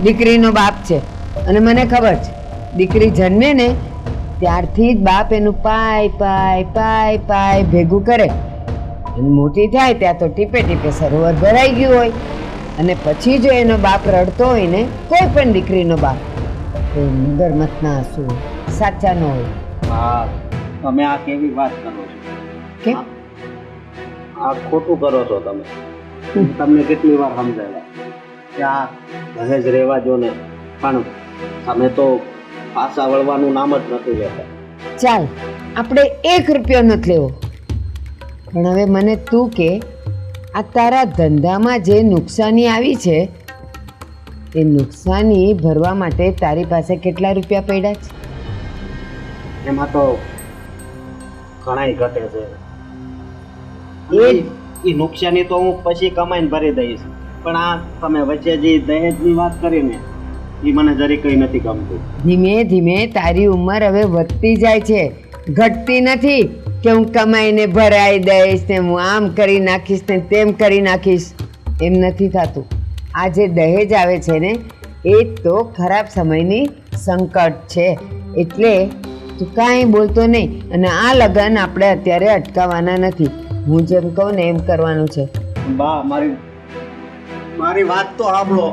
દીકરીનો બાપ છે અને મને ખબર છે દીકરી જન્મે ને ત્યારથી જ બાપ એનું પાય પાય પાય પાય ભેગું કરે અને મોટી થાય ત્યાં તો ટીપે ટીપે સરોવર ભરાઈ ગયું હોય. અને પછી જો એનો બાપ રડતો હોય ને, કોઈ પણ દીકરીનો બાપ, તો મગરમથના આંસુ સાચા ન હોય. હા, તમે આ કેવી વાત કરો છો? કેમ? આ ખોટું કરો છો તમે. તમને કેટલી વાર સમજાવ્યા કે આ દહેજ રહેવા જો ને, પણ તમે તો પાછા વળવાનું નામ જ નથી લેતા. ચાલ, આપણે 1 રૂપિયો નથી લેવો, પણ હવે મને તું કે આ તારા ધંધામાં જે નુકસાની આવી છે એ નુકસાની ભરવા માટે તારી પાસે કેટલા રૂપિયા પડ્યા છે? એમાં તો ઘણાય ઘટે છે. એ નુકસાની તો હું પછી કમાઈને ભરી દઈશ, પણ આ તમે વચ્ચે જે દહેજની વાત કરી ને, એ મને જરી કઈ નથી ગમતું. ધીમે ધીમે તારી ઉંમર હવે વધતી જાય છે, ઘટતી નથી કે હું કમાઈને ભરાઈ દઈશ ને હું આમ કરી નાખીશ ને તેમ કરી નાખીશ. એમ નથી થતું. આ જે દહેજ આવે છે ને એ તો ખરાબ સમયની સંકટ છે. એટલે તું કાંઈ બોલતો નહીં. અને આ લગ્ન આપણે અત્યારે અટકાવવાના નથી. હું જેમ કહું ને એમ કરવાનું છે. બા, મારી વાત તો સાંભળો.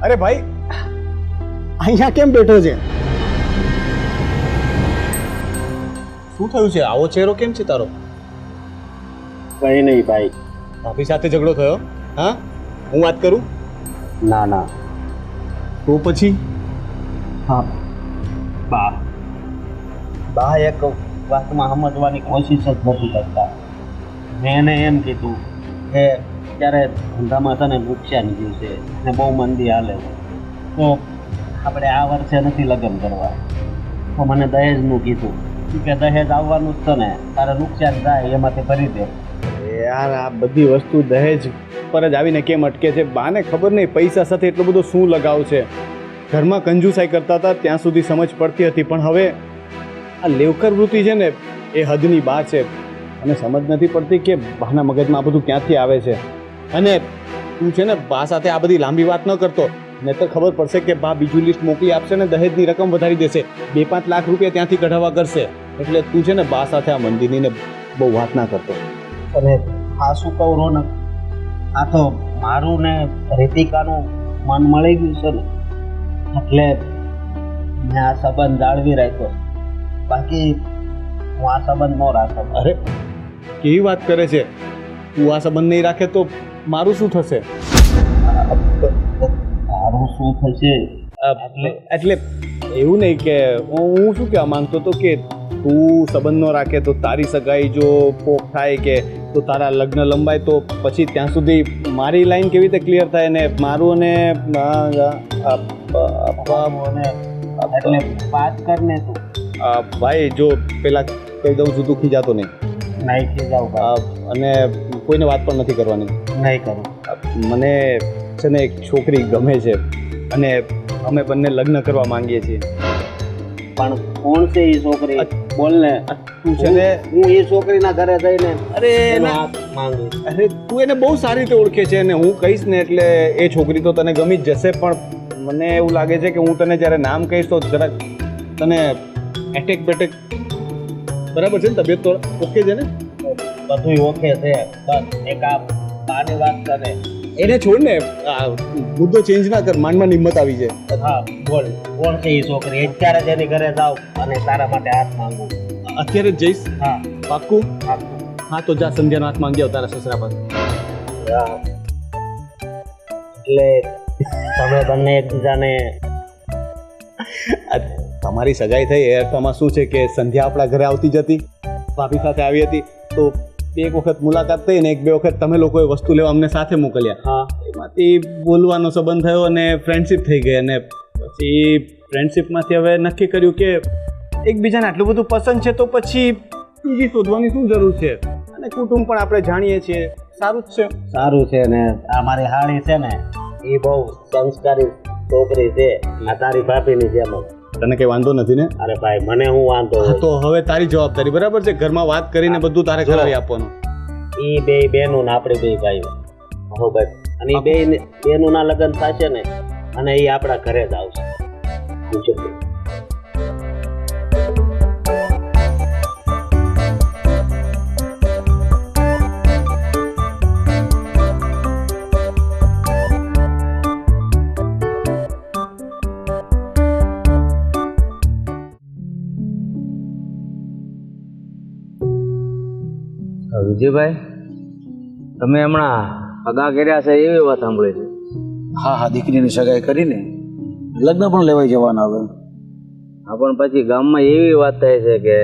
અરે ભાઈ, અહીંયા કેમ બેઠો છે? શું થયું છે? આવો ચહેરો કેમ છે તારો? કઈ નહીં ભાઈ. ભાભી સાથે ઝઘડો થયો? હા, હું વાત કરું? ના ના. તો પછી? હા બા એક વાતમાં સમજવાની કોશિશ જ નથી કરતા. મેં એને એમ કીધું કે ત્યારે ધંધામાં છે ને નુકસાન ગયું છે ને બહુ મંદી હાલે છે, તો આપણે આ વર્ષે નથી લગ્ન કરવા. તો મને દહેજનું કીધું કે દહેજ આવવાનું જ છે ને, તારે નુકસાન થાય એમાંથી ભરી દે. યાર, આ બધી વસ્તુ દહેજ પર જ આવીને કેમ અટકે છે? બાને ખબર નહીં પૈસા સાથે એટલો બધો શું લગાવ છે. ઘરમાં કંજુસાઈ કરતા હતા ત્યાં સુધી સમજ પડતી હતી, પણ હવે આ લેવકર વૃત્તિ છે ને એ હદની બહાર છે. મને સમજ નથી પડતી કે બાના મગજમાં આ બધું ક્યાંથી આવે છે. અને તું છે ને બા સાથે આ બધી લાંબી વાત ન કરતો, નહીંતર ખબર પડશે કે બા બીજું લિસ્ટ મોકલી આપશે ને દહેજની રકમ વધારી દેશે, 2-5 લાખ રૂપિયા ત્યાંથી કઢાવવા કરશે. એટલે તું છે ને બા સાથે આ મંદિરની ને બહુ વાત ના કરતો. અને આ શું કહું રોનક, આ તો મારું ને રીતિકાનું મન મળી ગયું છે ને, એટલે મેં આ સંબંધ જાળવી રાખ્યો. બાકી હું આ સંબંધ ન રાખું. અરે કેવી વાત કરે છે તું? આ સંબંધ નહીં રાખે તો મારું શું થશે? તારું શું થશે? એટલે એવું નહીં કે હું શું કહેવા માંગતો હતો કે તું સંબંધ ન રાખે તો તારી સગાઈ જો પોક થાય કે તો તારા લગ્ન લંબાય તો પછી ત્યાં સુધી મારી લાઈન કેવી રીતે ક્લિયર થાય ને મારું અને એટલે વાત કરને તું. ભાઈ જો પેલા કહી દઉં છું, તું ખીજાતો નહીં. નહીં ખીજાવ અને કોઈને વાત પણ નથી કરવાની. નહીં કરું. મને છે ને એક છોકરી ગમે છે અને અમે બંને લગ્ન કરવા માંગીએ છીએ. પણ કોણ છે એ છોકરી? બોલ ને. તું છે ને હું એ છોકરીના ઘરે જઈને અરે એનો હાથ માંગુ. અરે તું એને બહુ સારી રીતે ઓળખે છે અને હું કહીશ ને એટલે એ છોકરી તો તને ગમી જ જશે. પણ મને એવું લાગે છે કે હું તને જ્યારે નામ કહીશ તો જરાક તને એટેક બેટેક બરાબર છે ને? તબિયત તો ઓકે છે ને? બધું ઓકે છે. બસ એક આ બાની વાત કરે. એને છોડ ને, મુદ્દો ચેન્જ ના કર. માંડમાં હિંમત આવી છે. હા બોલ, કોણ છે એ છોકરી? અત્યારે જ એની ઘરે જાવ અને તારા માટે હાથ માંગુ. અત્યારે જ જઈશ? હા પાક્કું? પાક્કું. હા તો જા સંધ્યાનો હાથ માંગી આવ તારા સસરા પાસે. એટલે તમે બંને એકબીજાને તમારી સગાઈ થઈ એ અર્થમાં શું છે કે સંધ્યા આપણા ઘરે આવતી જતી, ભાભી સાથે આવી હતી, તો એક વખત મુલાકાત થઈ ને 1-2 વખત તમે લોકોએ વસ્તુ લેવા અમને સાથે મોકલ્યા. હા એમાંથી બોલવાનો સંબંધ થયો અને ફ્રેન્ડશિપ થઈ ગઈ. અને પછી ફ્રેન્ડશિપમાંથી હવે નક્કી કર્યું કે એકબીજાને આટલું બધું પસંદ છે તો પછી બીજી શોધવાની શું જરૂર છે? અને કુટુંબ પણ આપણે જાણીએ છીએ, સારું જ છે. સારું છે ને. આ મારી હાળી છે ને એ બહુ સંસ્કારી છોકરી છે. આ તારી ભાભીની જેમ. તને કઈ વાંધો નથી ને? અરે ભાઈ મને હું વાંધો હોય? તો હવે તારી જવાબદારી, બરાબર છે? ઘરમાં વાત કરીને બધું તારે કરાવી આપવાનું. એ બે બહેનો ને આપણે બે ભાઈ બરોબર. અને એ બે બહેનો ના લગ્ન થશે ને અને એ આપણા ઘરે જ આવશે. વિજયભાઈ, તમે હમણાં હગા કર્યા છે એવી વાત સાંભળી છે. હા હા, દીકરીની સગાઈ કરીને લગ્ન પણ લેવાઈ જવાના હવે. હા પણ પછી ગામમાં એવી વાત થાય છે કે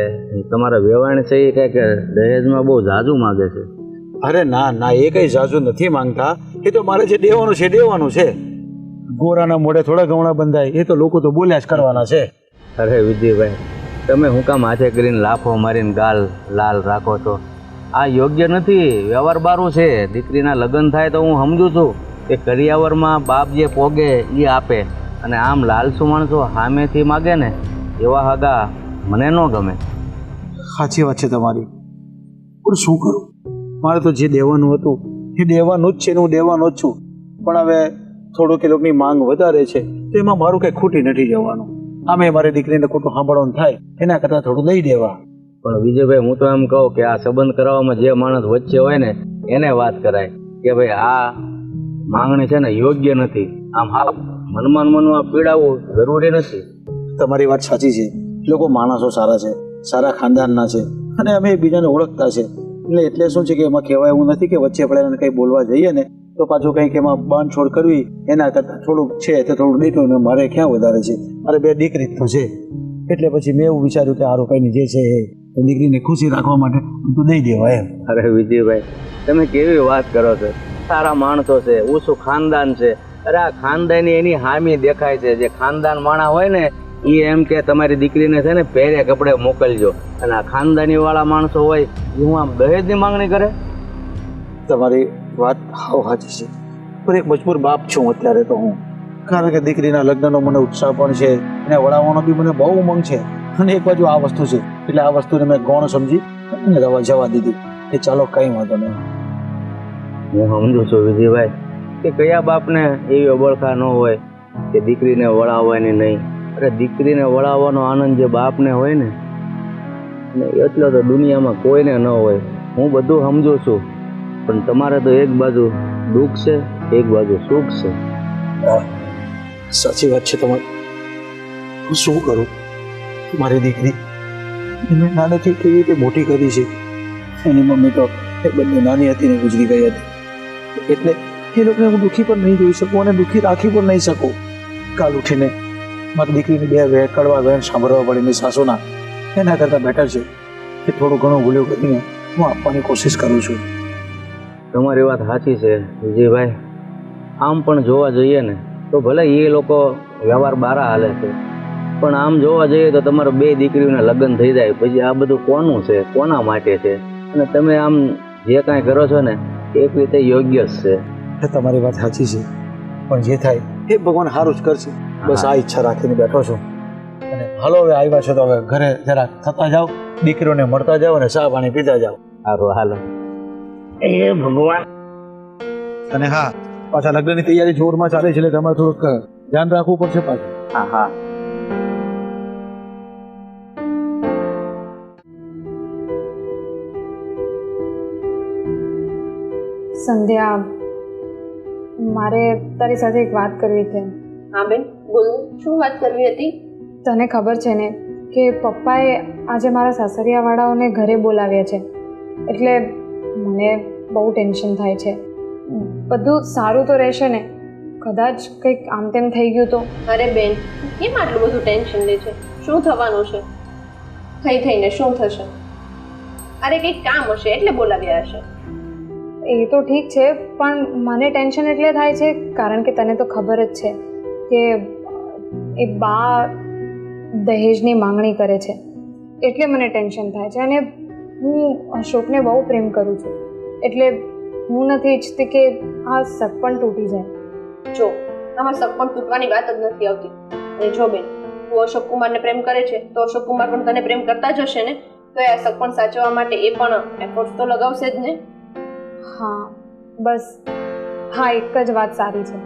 તમારા વેવાણ છે એ કંઈક દહેજમાં બહુ ઝાઝું માગે છે. અરે ના ના, એ કઈ ઝાઝું નથી માંગતા. એ તો મારે જે દેવાનું છે દેવાનું છે. ગોરાના મોઢે થોડા ઘણા બંધાય, એ તો લોકો તો બોલ્યા જ કરવાના છે. અરે વિજયભાઈ, તમે હું કામ હાથે કરીને લાફો મારીને ગાલ લાલ રાખો છો? આ યોગ્ય નથી. વ્યવહાર બારું છે. દીકરીના લગ્ન થાય તો હું સમજુ છું કે કરિયાવરમાં બાપ જે પોગે એ આપે, અને આમ લાલસુ માણસો સામેથી માગે ને એવા હગા મને ન ગમે. સાચી વાત છે તમારી, પણ શું કરું? મારે તો જે દેવાનું હતું એ દેવાનું જ છે ને હું દેવાનો જ છું. પણ હવે થોડુંક એ લોકોની માંગ વધારે છે તો એમાં મારું કંઈ ખૂટી નથી જવાનું. આમે મારી દીકરીને ખોટું સાંભળવાનું થાય એના કરતાં થોડું દઈ દેવા. પણ વિજયભાઈ, હું તો એમ કહું કે આ સંબંધ કરાવવામાં જે માણસ વચ્ચે હોય ને એને વાત કરાય કે ભાઈ આ માંગણી છે ને યોગ્ય નથી. આમ હા મનમાં પીડાવવું જરૂરી નથી. તમારી વાત સાચી છે. લોકો માણસો સારા છે, સારા ખાનદાનના છે અને અમે એકબીજાને ઓળખતા છે. એટલે શું છે કે એમાં કહેવાય એવું નથી કે વચ્ચે પડેલાને કંઈ બોલવા જઈએ ને તો પાછું કંઈક એમાં બાંધછોડ કરવી એના કરતાં થોડુંક છે તો થોડુંક દીકરું ને મારે ક્યાં વધારે છે. મારે 2 દીકરી તો છે. એટલે પછી મેં એવું વિચાર્યું કે આરું કંઈ જે છે એ દીકરીને ખુશી રાખવા માટે તો દઈ દેવાય એમ. અરે વિજયભાઈ, તમે કેવી વાત કરો છો? સારા માણસો છે, ઊંચું ખાનદાન છે. અરે આ ખાનદાની એની હામી દેખાય છે. જે ખાનદાન માણા હોય ને એ એમ કે તમારી દીકરીને છે ને પહેરે કપડે મોકલજો, અને આ ખાનદાની વાળા માણસો હોય એ હું આમ દહેજની માંગણી કરે. તમારી વાત હાવ સાચી છે, પણ એક મજબૂર બાપ છું અત્યારે તો હું. કારણ કે દીકરીના લગ્નનો મને ઉત્સાહ પણ છે, એને વળાવવાનો બી મને બહુ ઉમંગ છે. અને એક બાજુ આ વસ્તુ છે એટલે આ વસ્તુને મેં ગૌણ સમજી અને જવા દીધી. એ ચાલો કંઈ વાંધો નહીં. હું સમજુ છું વિજયભાઈ કે કયા બાપને એવી અબળખા ન હોય કે દીકરીને વળાવવાની નહીં. અરે દીકરીને વળાવવાનો આનંદ જે બાપને હોય ને એટલો તો દુનિયામાં કોઈને ન હોય. હું બધું સમજુ છું, પણ તમારે તો એક બાજુ દુઃખ છે, એક બાજુ સુખ છે. સાચી વાત છે તમારી. હું શું કરું? મારી દીકરી એને નાનેથી કેવી રીતે મોટી કરી છે. એની મમ્મી તો એ બંને નાની હતી ને ગુજરી ગઈ હતી, એટલે એ લોકોને હું દુઃખી પણ નહીં જોઈ શકું અને દુઃખી રાખી પણ નહીં શકું. કાલ ઉઠીને મારી દીકરીની બે કડવા વેણ સાંભળવા પડે એની સાસુના, એના કરતાં બેટર છે કે થોડું ઘણું ભૂલ્યું કરીને હું આપવાની કોશિશ કરું છું. તમારી વાત સાચી છે વિજયભાઈ. આમ પણ જોવા જઈએ ને તો ભલે એ લોકો વ્યવહાર બારા હાલે છે, પણ આમ જોવા જઈએ તો તમારે બે દીકરીઓના લગ્ન થઈ જાય પછી આ બધું કોનું છે, કોના માટે છે? અને તમે આમ જે કાંઈ કરો છો ને એક રીતે યોગ્ય જ છે. એ તમારી વાત સાચી છે, પણ જે થાય એ ભગવાન સારું જ કરશે. બસ આ ઈચ્છા રાખીને બેઠો છું. અને હાલો હવે આવ્યા છો તો હવે ઘરે જરા થતા જાઓ, દીકરીઓને મળતા જાઓ અને ચા પાણી પીતા જાઓ. સારું હાલો. એ ભગવાન. અને હા, પાછા લગ્નની તૈયારી જોરમાં ચાલે છે એટલે તમારે થોડુંક ધ્યાન રાખવું પડશે પાછું. હા હા. સંધ્યા, મારે તારી સાથે એક વાત કરવી છે. હા બેન બોલો, શું વાત કરવી હતી? તને ખબર છે ને કે પપ્પાએ આજે મારા સાસરિયાવાળાઓને ઘરે બોલાવ્યા છે, એટલે મને બહુ ટેન્શન થાય છે. બધું સારું તો રહેશે ને? કદાચ કંઈક આમ તેમ થઈ ગયું તો? અરે બેન, કેમ આટલું બધું ટેન્શન લે છે? શું થવાનું છે? થઈને શું થશે? અરે કંઈક કામ હશે એટલે બોલાવ્યા હશે. એ તો ઠીક છે, પણ મને ટેન્શન એટલે થાય છે કારણ કે તને તો ખબર જ છે કે એ બા દહેજની માંગણી કરે છે, એટલે મને ટેન્શન થાય છે. અને હું અશોકને બહુ પ્રેમ કરું છું, એટલે હું નથી ઈચ્છતી કે આ સગપણ તૂટી જાય. જો આમાં સગપણ તૂટવાની વાત જ નથી આવતી. અને જો બેન, તું અશોક કુમારને પ્રેમ કરે છે તો અશોક કુમાર પણ તને પ્રેમ કરતા જ હશે ને, તો આ સગપણ સાચવવા માટે એ પણ એફર્ટ્સ તો લગાવશે જ ને. હા બસ, હા એક જ વાત સારી છે.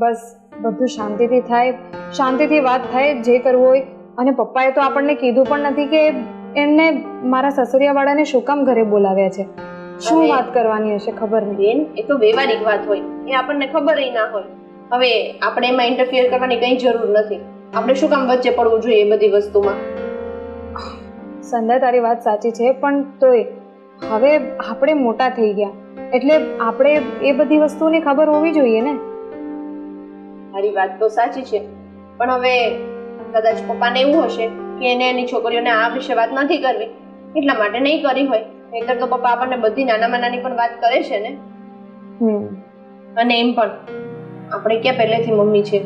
બસ બધું શાંતિથી થાય, શાંતિથી વાત થાય, જે કરવું હોય. અને પપ્પાએ તો આપણને કીધું પણ નથી કે એમને મારા સસરિયાવાળાને શું કામ ઘરે બોલાવ્યા છે. શું વાત કરવાની હશે ખબર નહીં. બેન, એ તો વ્યવહારિક વાત હોય, એ આપણને ખબર ના હોય. હવે આપણે એમાં ઇન્ટરફિયર કરવાની કંઈ જરૂર નથી. આપણે શું કામ વચ્ચે પડવું જોઈએ એ બધી વસ્તુમાં? સંધ્યા, તારી વાત સાચી છે, પણ તોય હવે આપણે મોટા થઈ ગયા એટલે આપણે એ બધી વસ્તુની ખબર હોવી જોઈએ ને. મારી વાત તો સાચી છે, પણ હવે કદાચ પપ્પાને એવું હશે કે એને એની છોકરીઓને આ વિશે વાત નથી કરવી, એટલા માટે નહીં કરી હોય. નહીંતર તો પપ્પા આપણને બધી નાનામાં નાની પણ વાત કરે છે ને. અને એમ પણ આપણે ક્યાં પહેલેથી મમ્મી છે?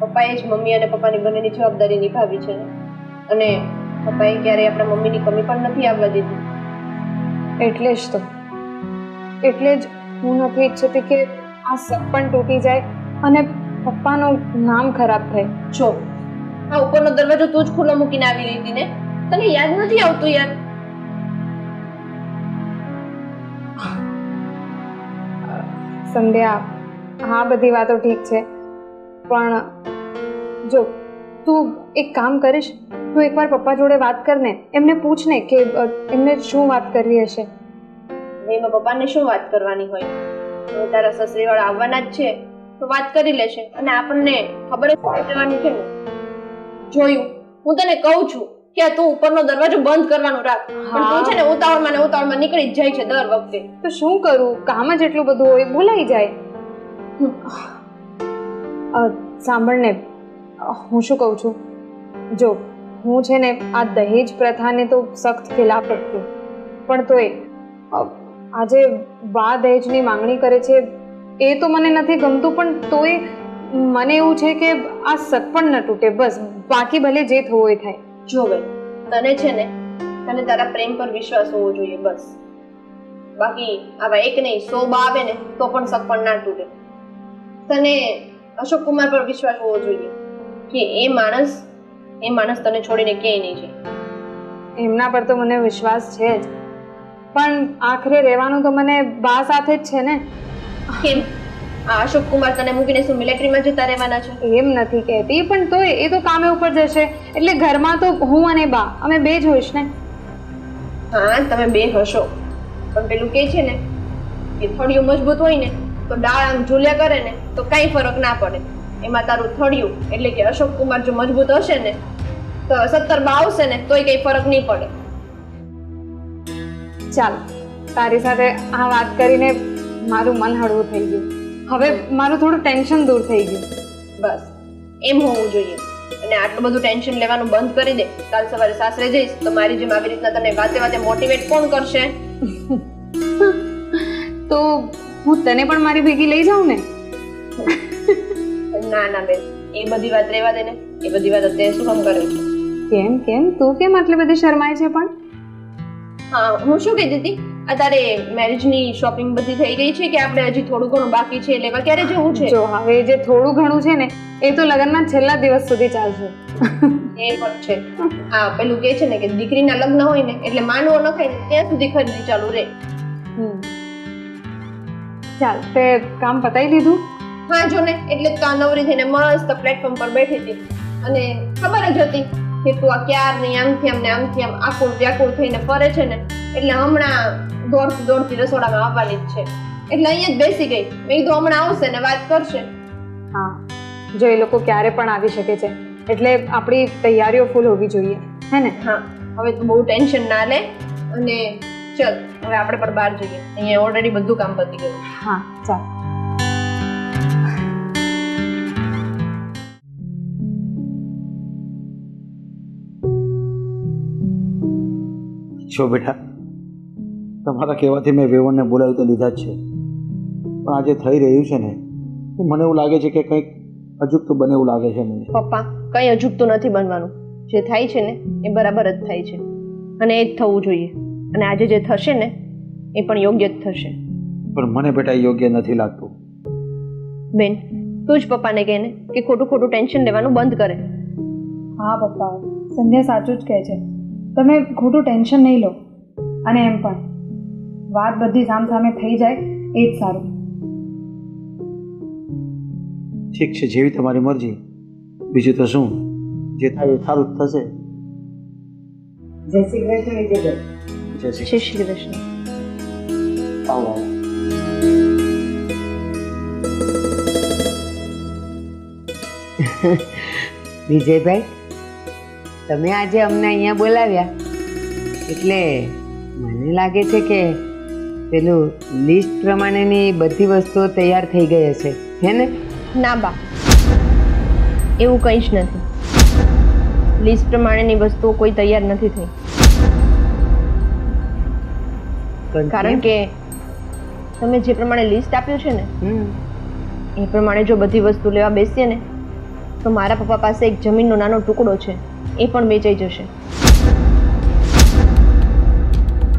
પપ્પાએ જ મમ્મી અને પપ્પાની બંનેની જવાબદારી નિભાવી છે ને. અને પપ્પાએ ક્યારેય આપણા મમ્મીની કમી પણ નથી આવવા દીધી. એટલે જ હું નથી ઈચ્છતી કે આ સગપણ તૂટી જાય અને પપ્પાનું નામ ખરાબ થાય. જો આ ઉપરનો દરવાજો તું જ ખુલ્લો મૂકીને આવી હતી ને, તને યાદ નથી આવતું યાર? સંધ્યા, હા બધી વાતો ઠીક છે, પણ જો તું એક કામ કરીશ, તું એકવાર પપ્પા જોડે વાત કર ને, એમને પૂછ ને કે એમને શું વાત કરવી હશે. એમાં પપ્પાને શું વાત કરવાની હોય? હવે તારા સસરીવાળા આવવાના જ છે તો વાત કરી લેશે, અને આપણને ખબર જ પડવાની છે ને. જોયું, હું તને કહું છું કે તું ઉપરનો દરવાજો બંધ કરવાનું રાખ, પણ તું છે ને ઉતાવળમાં નીકળી જ જાય છે દર વખતે. તો શું કરું, કામ જ એટલું બધું હોય, ભૂલાઈ જાય. સાંભળ ને, હું શું કહું છું, જો હું છે ને આ દહેજ પ્રથાને તો સખ્ત ખિલાફ જ છું, પણ તોય આજે બા દહેજની માંગણી કરે છે એ તો મને નથી ગમતું, પણ તોય મને એવું છે કે આ સગપણ ન તૂટે, બસ બાકી ભલે જે થવું હોય થાય. જો ભાઈ, તને છે ને તને તારા પ્રેમ પર વિશ્વાસ હોવો જોઈએ બસ. બાકી આવા એક નહીં 100 બા આવે ને તો પણ સગપણ ના તૂટે. તને અશોક કુમાર પર વિશ્વાસ હોવો જોઈએ કે એ માણસ તને છોડીને ક્યાંય નહીં જાય. એમના પર તો મને વિશ્વાસ છે જ, પણ આખરે રહેવાનું તો મને બા સાથે જ છે ને. કેમ આ અશોક કુમાર તને મૂકીને શું મિલિટરીમાં જતા રહેવાના છે? એમ નથી કહેતી, પણ તોય એ તો કામે ઉપર જશે, એટલે ઘરમાં તો હું અને બા અમે બે જ હોઈશ ને. હા તમે બે હશો, પણ પેલું કે છે ને કે થડિયું મજબૂત હોય ને તો ડાળ આમ ઝૂલ્યા કરે ને તો કઈ ફરક ના પડે. એમાં તારું થડિયું એટલે કે અશોક કુમાર જો મજબૂત હશે ને તો 70 બા આવશે ને તોય કઈ ફરક નહીં પડે. ચાલ, તારી સાથે આ વાત કરીને મારું મન હળવું થઈ ગયું. હવે મારું થોડું ટેન્શન દૂર થઈ ગયું. બસ એમ હોવું જોઈએ. અને આટલું બધું ટેન્શન લેવાનું બંધ કરી દે. કાલ સવારે સાસરે જઈશ તો મારી જેમ આવી રીતના તને વાતે વાતે મોટિવેટ કોણ કરશે? તો હું તને પણ મારી ભેગી લઈ જાઉં ને? ના ના બેન, એ બધી વાત રહેવા દે ને. એ બધી વાત અત્યારે શું કામ કરે છે? કેમ કેમ તું કેમ આટલી બધી શરમાય છે? પણ હા, હું શું કહેતી હતી, અત્યારે મેરેજની શોપિંગ બધી થઈ ગઈ છે કે આપણે હજી થોડું ઘણું બાકી છે? લેવા ક્યારે જવું છે? જો હવે જે થોડું ઘણું છે ને એ તો લગ્નના છેલ્લા દિવસ સુધી ચાલશે. એ પણ છે. હા, પેલું કે છે ને કે દીકરીના લગ્ન હોય ને એટલે માંડવો ન ખાય ને ત્યાં સુધી ખરીદી ચાલુ રહે. ચાલ, તે કામ પતાવી લીધું? હા જો ને, એટલે જ તો આ નવરી થઈને મસ્ત પ્લેટફોર્મ પર બેઠી હતી અને ખબર જ હતી કે તું આ ક્યારની આમથી આમ ને આમથી આમ આકુળ વ્યાકુળ થઈને ફરે છે ને એટલે હમણાં દોડતી રસોડામાં આવવાની જ છે. એટલે અહીંયા જ બેસી ગઈ. મેં કીધું હમણાં આવશે ને વાત કરશે. હા, જો એ લોકો ક્યારે પણ આવી શકે છે એટલે આપણી તૈયારીઓ ફૂલ હોવી જોઈએ, હે ને? હા, હવે તું બહુ ટેન્શન ના લે અને ચલ હવે આપણે પણ બહાર જઈએ. અહીંયા ઓલરેડી બધું કામ પતી ગયું. હા ચાલ. છો બેટા, તમારા કહેવાથી મેં વેવણને બોલાવી તો લીધા જ છે, પણ આજે થઈ રહ્યું છે ને મને એવું લાગે છે કે કંઈક અજુગતું બને એવું લાગે છે મને. પપ્પા, કંઈ અજુગતું નથી બનવાનું. જે થાય છે ને એ બરાબર જ થાય છે અને એ જ થવું જોઈએ. અને આજે જે થશે ને એ પણ યોગ્ય જ થશે. પણ મને બેટા યોગ્ય નથી લાગતું. બેન, તું જ પપ્પાને કહે ને કે ખોટું ખોટું ટેન્શન લેવાનું બંધ કરે. હા પપ્પા, સંધ્યા સાચું જ કહે છે. તમે ખોટું ટેન્શન નહીં લો. અને એમ પણ વાત બધી સામસામે થઈ જાય એ જ સારું. ઠીક છે, જેવી તમારી મરજી. બીજું તો શું, જે થાય એ સારું જ થશે. જય શ્રી કૃષ્ણ વિજયભાઈ. જય શ્રી જય શ્રી કૃષ્ણ. આવો આવો. વિજયભાઈ, તમે આજે અમને અહીંયા બોલાવ્યા એટલે મને લાગે છે કે પેલું લિસ્ટ પ્રમાણેની બધી વસ્તુઓ તૈયાર થઈ ગઈ હશે, હે ને? ના બા, એવું કંઈ જ નથી. લિસ્ટ પ્રમાણેની વસ્તુઓ કોઈ તૈયાર નથી થઈ. કારણ કે તમે જે પ્રમાણે લિસ્ટ આપ્યું છે ને એ પ્રમાણે જો બધી વસ્તુ લેવા બેસીએ ને તો મારા પપ્પા પાસે એક જમીનનો નાનો ટુકડો છે, એ પણ વેચાઈ જશે.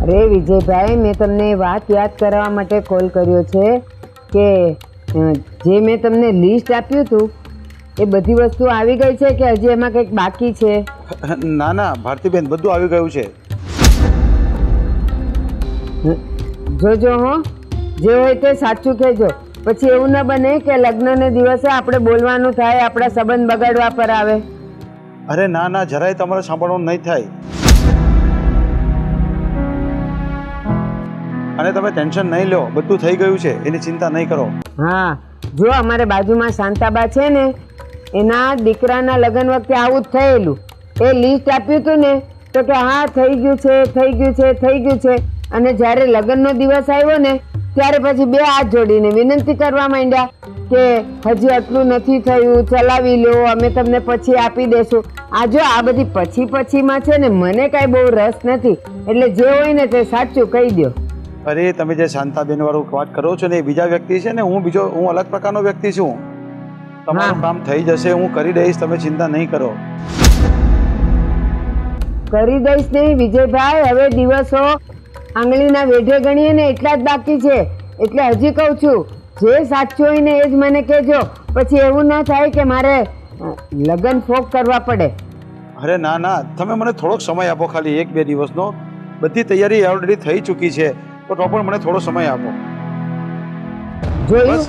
અરે વિજયભાઈ, મેં તમને એ વાત યાદ કરાવવા માટે કોલ કર્યો છે કે જે મેં તમને લિસ્ટ આપ્યું હતું એ બધી વસ્તુ આવી ગઈ છે કે હજી એમાં કંઈક બાકી છે? ના ના ભારતીબેન, બધું આવી ગયું છે. જોજો હો, જે હોય તે સાચું કહેજો. પછી એવું ન બને કે લગ્નને દિવસે આપણે બોલવાનું થાય, આપણા સંબંધ બગાડવા પર આવે. અરે ના ના, જરાય તમારે સાંભળવાનું નહીં થાય. અને તમે ટેન્શન નહીં લો, બધું થઈ ગયું છે, એની ચિંતા નહીં કરો. હા, જો અમારે બાજુમાં શાંતાબા છે ને, એના દીકરાના લગ્ન વખતે આવું જ થયેલું. એ લિસ્ટ આપ્યું હતું ને તો કે હા થઈ ગયું છે, થઈ ગયું છે, થઈ ગયું છે. અને જ્યારે લગ્નનો દિવસ આવ્યો ને ત્યારે પછી બે હાથ જોડીને વિનંતી કરવા માંડ્યા કે હજી આટલું નથી થયું, ચલાવી લો, અમે તમને પછી આપી દેશું. આ જો આ બધી પછીમાં છે ને મને કાંઈ બહુ રસ નથી. એટલે જે હોય ને તે સાચું કહી દો. અરે તમે જે શાંતાબેન વાળું વાત કરો છો ને એ બીજા વ્યક્તિ છે ને, હું અલગ પ્રકારનો વ્યક્તિ છું. તમારું કામ થઈ જશે, હું કરી દઈશ, તમે ચિંતા નહીં કરો. કરી દઈશ નહીં વિજયભાઈ, હવે દિવસો આંગળીના વેઢે ગણીએ ને એટલા જ બાકી છે. એટલે હજી કહું છું, જે સાચું હોય ને એ જ મને કહેજો. પછી એવું ન થાય કે મારે લગ્ન ફોક કરવા પડે. અરે ના ના, તમે મને થોડોક સમય આપો, ખાલી 1-2 દિવસનો. બધી તૈયારી ઓલરેડી થઈ ચૂકી છે, તો પણ મને થોડો સમય આપો. જોયું,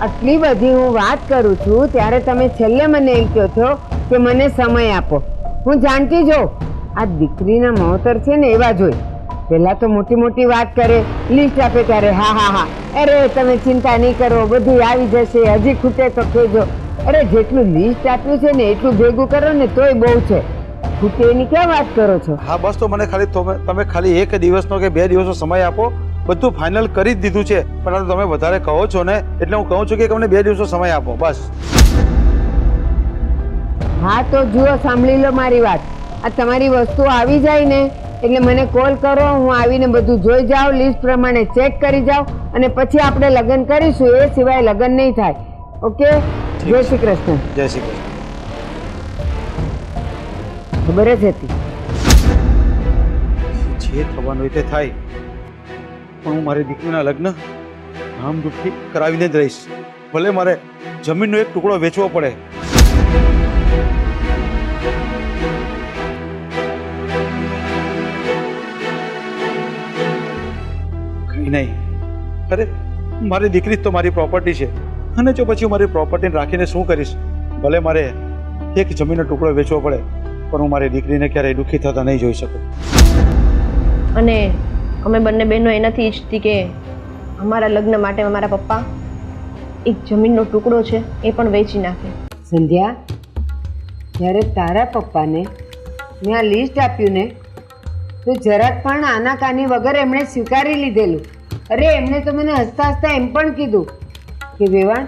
આટલી બધી હું વાત કરું છું ત્યારે તમે છેલ્લે મને એમ કહો છો કે મને સમય આપો. હું જાણતી જો આ દીકરીના માવતર છે ને એવા જોઈ, પેલા તો મોટી મોટી વાત કરે, લિસ્ટ આપે ત્યારે હા હા હા, અરે તમે ચિંતા નહીં કરો, બધું આવી જશે, હજી ખૂટે તો કહેજો. અરે જેટલું લિસ્ટ આપ્યું છે ને એટલું ભેગું કરો ને તોય બહુ છે, ખૂટે એની ક્યાં વાત કરો છો? હા બસ, તો મને ખાલી તમે ખાલી 1 દિવસનો કે 2 દિવસનો સમય આપો. બધું ફાઇનલ કરી જ દીધું છે, પણ તમે વધારે કહો છો ને એટલે હું કહું છું કે તમને 2 દિવસનો સમય આપો બસ. હા તો જુઓ, સાંભળી લો મારી વાત. આ તમારી વસ્તુ આવી જાય ને એટલે મને કોલ કરો, હું આવીને બધું જોઈ જાઉં, લિસ્ટ પ્રમાણે ચેક કરી જાઉં અને પછી આપણે લગ્ન કરીશું. એ સિવાય લગ્ન નહીં થાય. ઓકે? જય શ્રી કૃષ્ણ. જય શ્રી કૃષ્ણ. ખબર જ હતી જે થવાનું હોય તે થાય, પણ હું મારી દીકરીના લગ્ન ધામધૂમથી કરાવીને જ રહીશ, ભલે મારે જમીનનો એક ટુકડો વેચવો પડે. કઈ નહીં, અરે મારી દીકરી જ તો મારી પ્રોપર્ટી છે, અને જો પછી હું મારી પ્રોપર્ટીને રાખીને શું કરીશ? ભલે મારે એક જમીનનો ટુકડો વેચવો પડે, પણ હું મારી દીકરીને ક્યારેય દુઃખી થતા નહીં જોઈ શકું. અને અમે બંને બહેનો એ નથી ઈચ્છતી કે અમારા લગ્ન માટે અમારા પપ્પા એક જમીનનો ટુકડો છે એ પણ વેચી નાખે. સંધ્યા, જ્યારે તારા પપ્પાને મેં આ લિસ્ટ આપ્યું ને તો જરાક પણ આનાકાની વગર એમણે સ્વીકારી લીધેલું. અરે એમણે તો મને હસતા હસતા એમ પણ કીધું કે વેવાણ,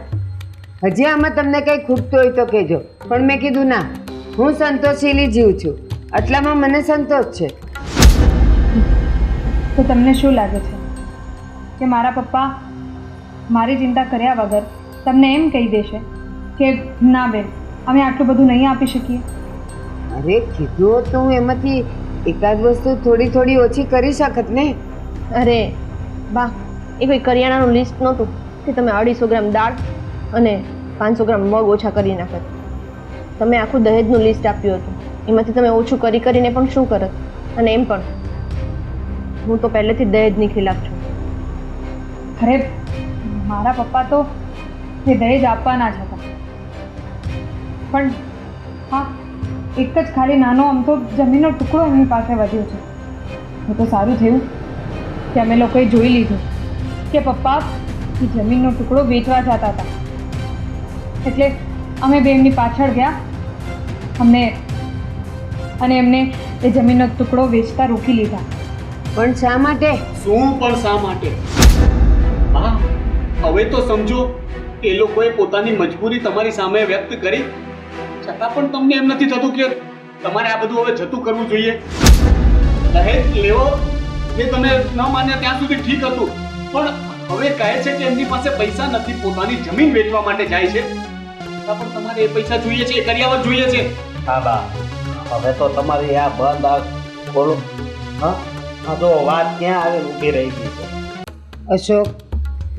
હજી આમાં તમને કંઈ ખૂટતું હોય તો કહેજો. પણ મેં કીધું ના, હું સંતોષીલી જીવ છું, આટલામાં મને સંતોષ છે. તો તમને શું લાગે છે કે મારા પપ્પા મારી ચિંતા કર્યા વગર તમને એમ કહી દેશે કે ના બેન, અમે આટલું બધું નહીં આપી શકીએ? અરે કીધું હોત તો હું એમાંથી એકાદ વસ્તુ થોડી થોડી ઓછી કરી શકત ને. અરે બા, એ કોઈ કરિયાણાનું લિસ્ટ નહોતું કે તમે 250 ગ્રામ દાળ અને 500 ગ્રામ મગ ઓછા કરી નાખત. તમે આખું દહેજનું લિસ્ટ આપ્યું હતું, એમાંથી તમે ઓછું કરીને પણ શું કરત? અને એમ પણ હું તો પહેલેથી જ દહેજની ખિલાફ છું. અરે મારા પપ્પા તો એ દહેજ આપવાના જ હતા, પણ હા, એક જ ખાલી નાનો અમથો જમીનનો ટુકડો એમની પાસે વધ્યો છે. એ તો સારું થયું કે અમે લોકોએ જોઈ લીધું કે પપ્પા એ જમીનનો ટુકડો વેચવા જતા હતા, એટલે અમે બે એમની પાછળ ગયા અને એમને એ જમીનનો ટુકડો વેચતા રોકી લીધા. પણ શા માટે? શું પણ શા માટે? હા, હવે તો સમજો, એ લોકોએ પોતાની મજબૂરી તમારી સામે વ્યક્ત કરી, છતાં પણ તમને એમ નથી થતું કે તમારે આ બધું હવે જતું કરવું જોઈએ? દહેજ લેવો એ તમે ન માન્યા ત્યાં સુધી ઠીક હતું, પણ હવે કહે છે કે એમની પાસે પૈસા નથી, પોતાની જમીન વેચવા માટે જાય છે, છતાં પણ તમારે એ પૈસા જોઈએ છે, એ કર્યાવર જોઈએ છે. હા બા, હવે તો તમારી આ બંધ આ ખોલો. હા હા, જો વાત ક્યાં આવી ઊભી રહી ગઈ છે. અશોક,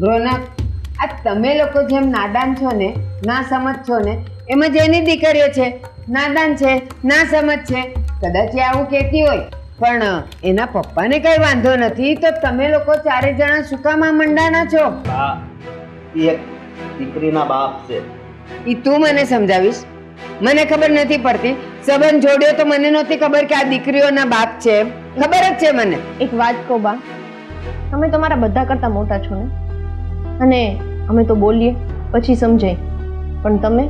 રોનક, આ તમે લોકો જેમ નાદાન છો ને, ના સમજ છો ને, એમ જ એની દીકરીઓ છે, નાદાન છે, ના સમજ છે. કદાચ એ આવું કહેતી હોય, પણ એના પપ્પાને કઈ વાંધો નથી, તો તમે લોકો 4 જણા શું કામ આ મંડાણા છો? બા, ઈ એક દીકરીના બાપ છે. ઈ તું મને સમજાવીશ? મને ખબર નથી પડતી. સંબંધ જોડ્યો તો મને નહોતી ખબર કે આ દીકરીઓના બાપ છે. ખબર જ છે મને. એક વાત કહું બા, તમે તમારા બધા કરતા મોટા છો ને, અને અમે તો બોલીએ પછી સમજાય, પણ તમે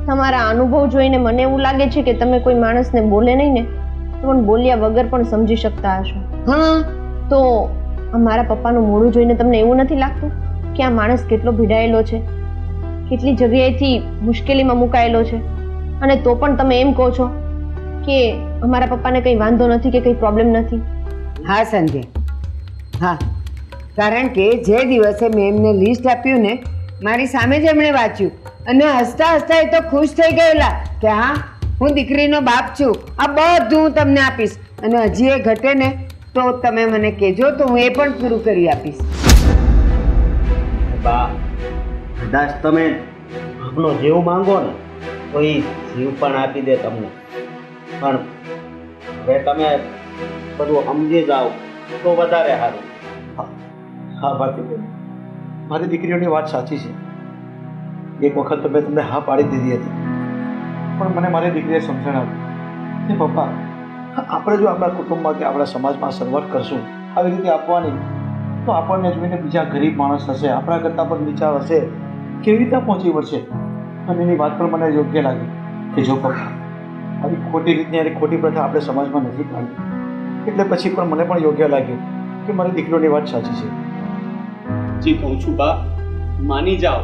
તમારા અનુભવ જોઈને મને એવું લાગે છે કે તમે કોઈ માણસને બોલે નહીં ને તો પણ બોલ્યા વગર પણ સમજી શકતા હશો. હા, તો મારા પપ્પાનું મોઢું જોઈને તમને એવું નથી લાગતું કે આ માણસ કેટલો ભીડાયેલો છે, કેટલી જગ્યાએથી મુશ્કેલીમાં મુકાયેલો છે, અને તો પણ તમે એમ કહો છો કે અમારા પપ્પાને કંઈ વાંધો નથી કે કંઈ પ્રોબ્લેમ નથી? હા સંધ્યા, હા, કારણ કે જે દિવસે મેં એમને લિસ્ટ આપ્યું ને, મારી સામે જ એમણે વાંચ્યું અને હસતા હસતા એ તો ખુશ થઈ ગયેલા કે હા, હું દીકરીનો બાપ છું, આ બધું હું તમને આપીશ, અને હજી એ ઘટે ને તો તમે મને કહેજો, તો હું એ પણ પૂરું કરી આપીશ. બા, કદાચ તમે આપનો જીવ માંગો ને તો એ જીવ પણ આપી દે તમને, પણ હવે તમે બધું સમજી જાવ તો વધારે સારું. હા ભારતીબેન, મારી દીકરીઓની વાત સાચી છે. એક વખત તો મેં તમને હા પાડી દીધી હતી, પણ મને મારી દીકરીએ સમજણ આપી કે પપ્પા, આપણે જો આપણા કુટુંબમાં કે આપણા સમાજમાં સર્વટ કરશું આવી રીતે આપવાની, તો આપણને જોઈને બીજા ગરીબ માણસ હશે, આપણા કરતાં પણ નીચા હશે, કેવી રીતે પહોંચી વળશે. અને એની વાત પણ મને યોગ્ય લાગી કે જો પપ્પા આવી ખોટી રીતની અને ખોટી પ્રથા આપણે સમાજમાં નથી પાડી, એટલે પછી પણ મને પણ યોગ્ય લાગ્યું કે મારી દીકરીઓની વાત સાચી છે. જી કહું છું બા, માની જાઓ.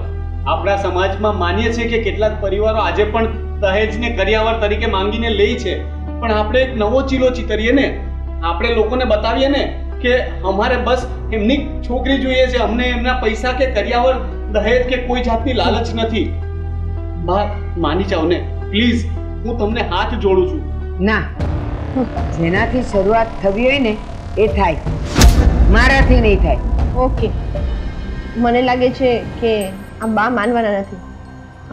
આપણા સમાજમાં માનીએ છીએ કે કેટલાક પરિવારો આજે પણ દહેજને કરિયાવર તરીકે માંગીને લે છે, પણ આપણે એક નવો ચીલો ચીતરીએ ને, આપણે લોકોને બતાવીએ ને કે અમારે બસ એમની છોકરી જોઈએ છે, અમને એમના પૈસા કે કરિયાવર દહેજ કે કોઈ જાતની લાલચ નથી. બા માની જાઓ ને પ્લીઝ, હું તમને હાથ જોડું છું. ના, જેનાથી શરૂઆત થવી હોય ને એ થાય, મારાથી નહીં થાય. ઓકે, મને લાગે છે કે આ બા માનવાના નથી,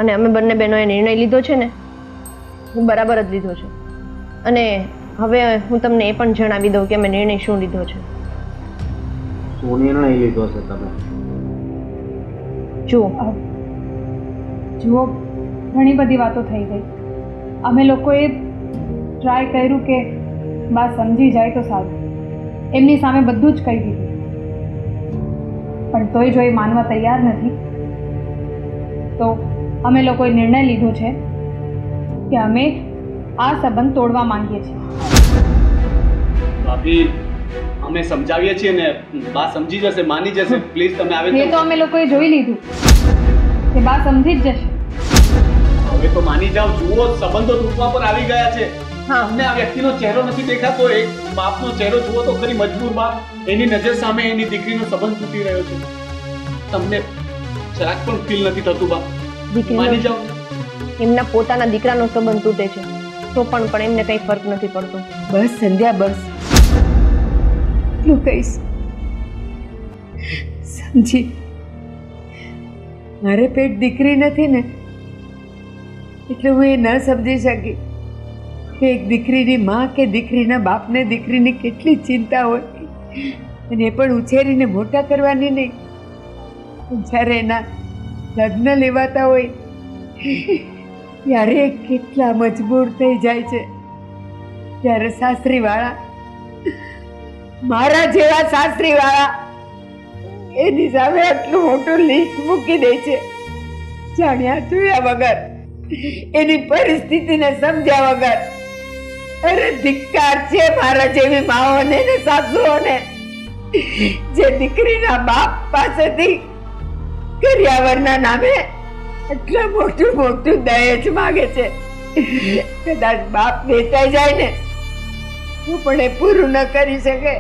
અને અમે બંને બહેનોએ નિર્ણય લીધો છે ને, હું બરાબર જ લીધો છે. અને હવે હું તમને એ પણ જણાવી દઉં કે અમે નિર્ણય શું લીધો છે. શું નિર્ણય લીધો છે તમે? જુઓ, ઘણી બધી વાતો થઈ ગઈ. અમે લોકોએ ટ્રાય કર્યું કે બા સમજી જાય તો સારું, એમની સામે બધું જ કહી દીધું, પણ તોય જો એ માનવા તૈયાર નથી, તો અમે લોકોએ નિર્ણય લીધો છે કે અમે આ સંબંધ તોડવા માંગીએ છીએ. ભાભી, અમે સમજાવીએ છીએ ને, બા સમજી જશે, માની જશે. પ્લીઝ તમે આવે એ તો અમે લોકોએ જોઈ લીધું કે બા સમજી જ જશે. હવે તો માની જાઓ. જુઓ, સંબંધો તૂટવા પર આવી ગયા છે. હા, અમને આ વ્યક્તિનો ચહેરો નથી દેખાતો. એક બાપનો ચહેરો જુઓ તો ખરી, મજબૂર બાપ, એની નજર સામે એની દીકરીનો સંબંધ તૂટી રહ્યો છે. તમને જરાક પણ ફીલ નથી થતું બા? માની જાઓ. એમના પોતાના દીકરાનો સંબંધ તૂટે છે તો પણ એમને કંઈ ફરક નથી પડતો. બસ સંધ્યા, બસ એટલું કહીશ. સમજી, મારે પેટ દીકરી નથી ને, એટલે હું એ ન સમજી શકી કે એક દીકરીની માં કે દીકરીના બાપને દીકરીની કેટલી ચિંતા હોય, અને એ પણ ઉછેરીને મોટા કરવાની નહીં. જ્યારે એના લગ્ન લેવાતા હોય ત્યારે કેટલા મજબૂર થઈ જાય છે. ત્યારે સાસરીવાળા, મારા જેવા સાસરીવાળા એની સામે આટલું મોટું લીક મૂકી દે છે, જાણ્યા જોયા વગર, એની પરિસ્થિતિને સમજ્યા વગર. અરે ધિક્કાર છે મારા જેવી માઓને ને સાસુઓને, જે દીકરીના બાપ પાસેથી કરિયાવરના નામે એટલું મોટું મોટું દહેજ માગે છે. કદાચ બાપ વેચાઈ જાય ને તો પણ એ પૂરું ન કરી શકે.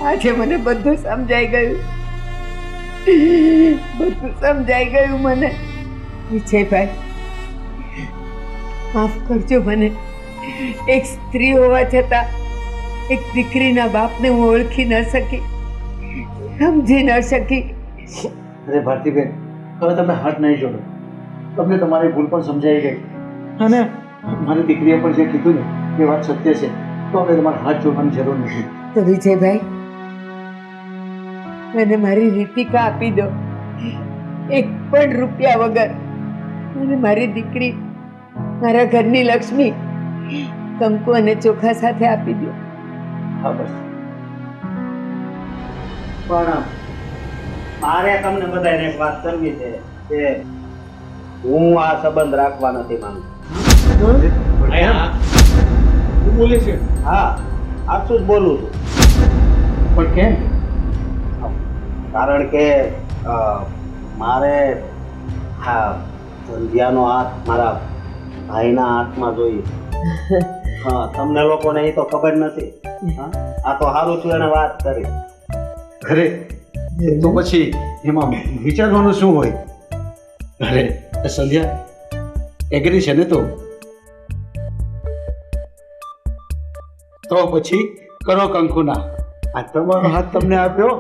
આજે મને બધું સમજાઈ ગયું, બધું સમજાઈ ગયું મને. વિજયભાઈ, માફ કરજો મને. એક સ્ત્રી હોવા છતાં એક દીકરીના બાપને હું ઓળખી ન શકી, સમજી ન શકી. અરે ભારતીબેન, હવે તમે હાથ નહીં જોડો. તમને તમારી ભૂલ પણ સમજાઈ ગઈ, અને મારી દીકરીએ પણ જે કીધું ને એ વાત સત્ય છે, તો હવે તમારે હાથ જોડવાની જરૂર નથી. તો વિજયભાઈ, મને મારી રીતિકા આપી દો, એક પણ રૂપિયા વગર. મને મારી દીકરી, મારા ઘરની લક્ષ્મી કંકુ અને ચોખા સાથે આપી દો. હા બસ. પણ મારે તમને બધાને એક વાત કરવી છે કે હું આ સંબંધ રાખવા નથી માંગતો. શું બોલે છે? હા, સાચું જ બોલું છું. પણ કેમ? કારણ કે મારે હા સંધ્યાનો હાથ મારા ભાઈના હાથમાં જોઈએ. હા, તમને લોકોને એ તો ખબર નથી. હા, આ તો સારું છું એને વાત કરી. અરે તો પછી એમાં વિચારવાનું શું હોય? અરે સંધ્યા એગ્રી છે ને? તો પછી કરો કંકુના. આ તમારો હાથ તમને આપ્યો.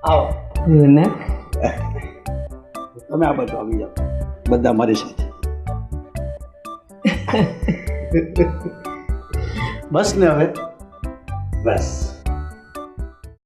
આવો ને તમે આ બધું આવી જાઓ, બધા મારી સાથે. બસ ને હવે બસ.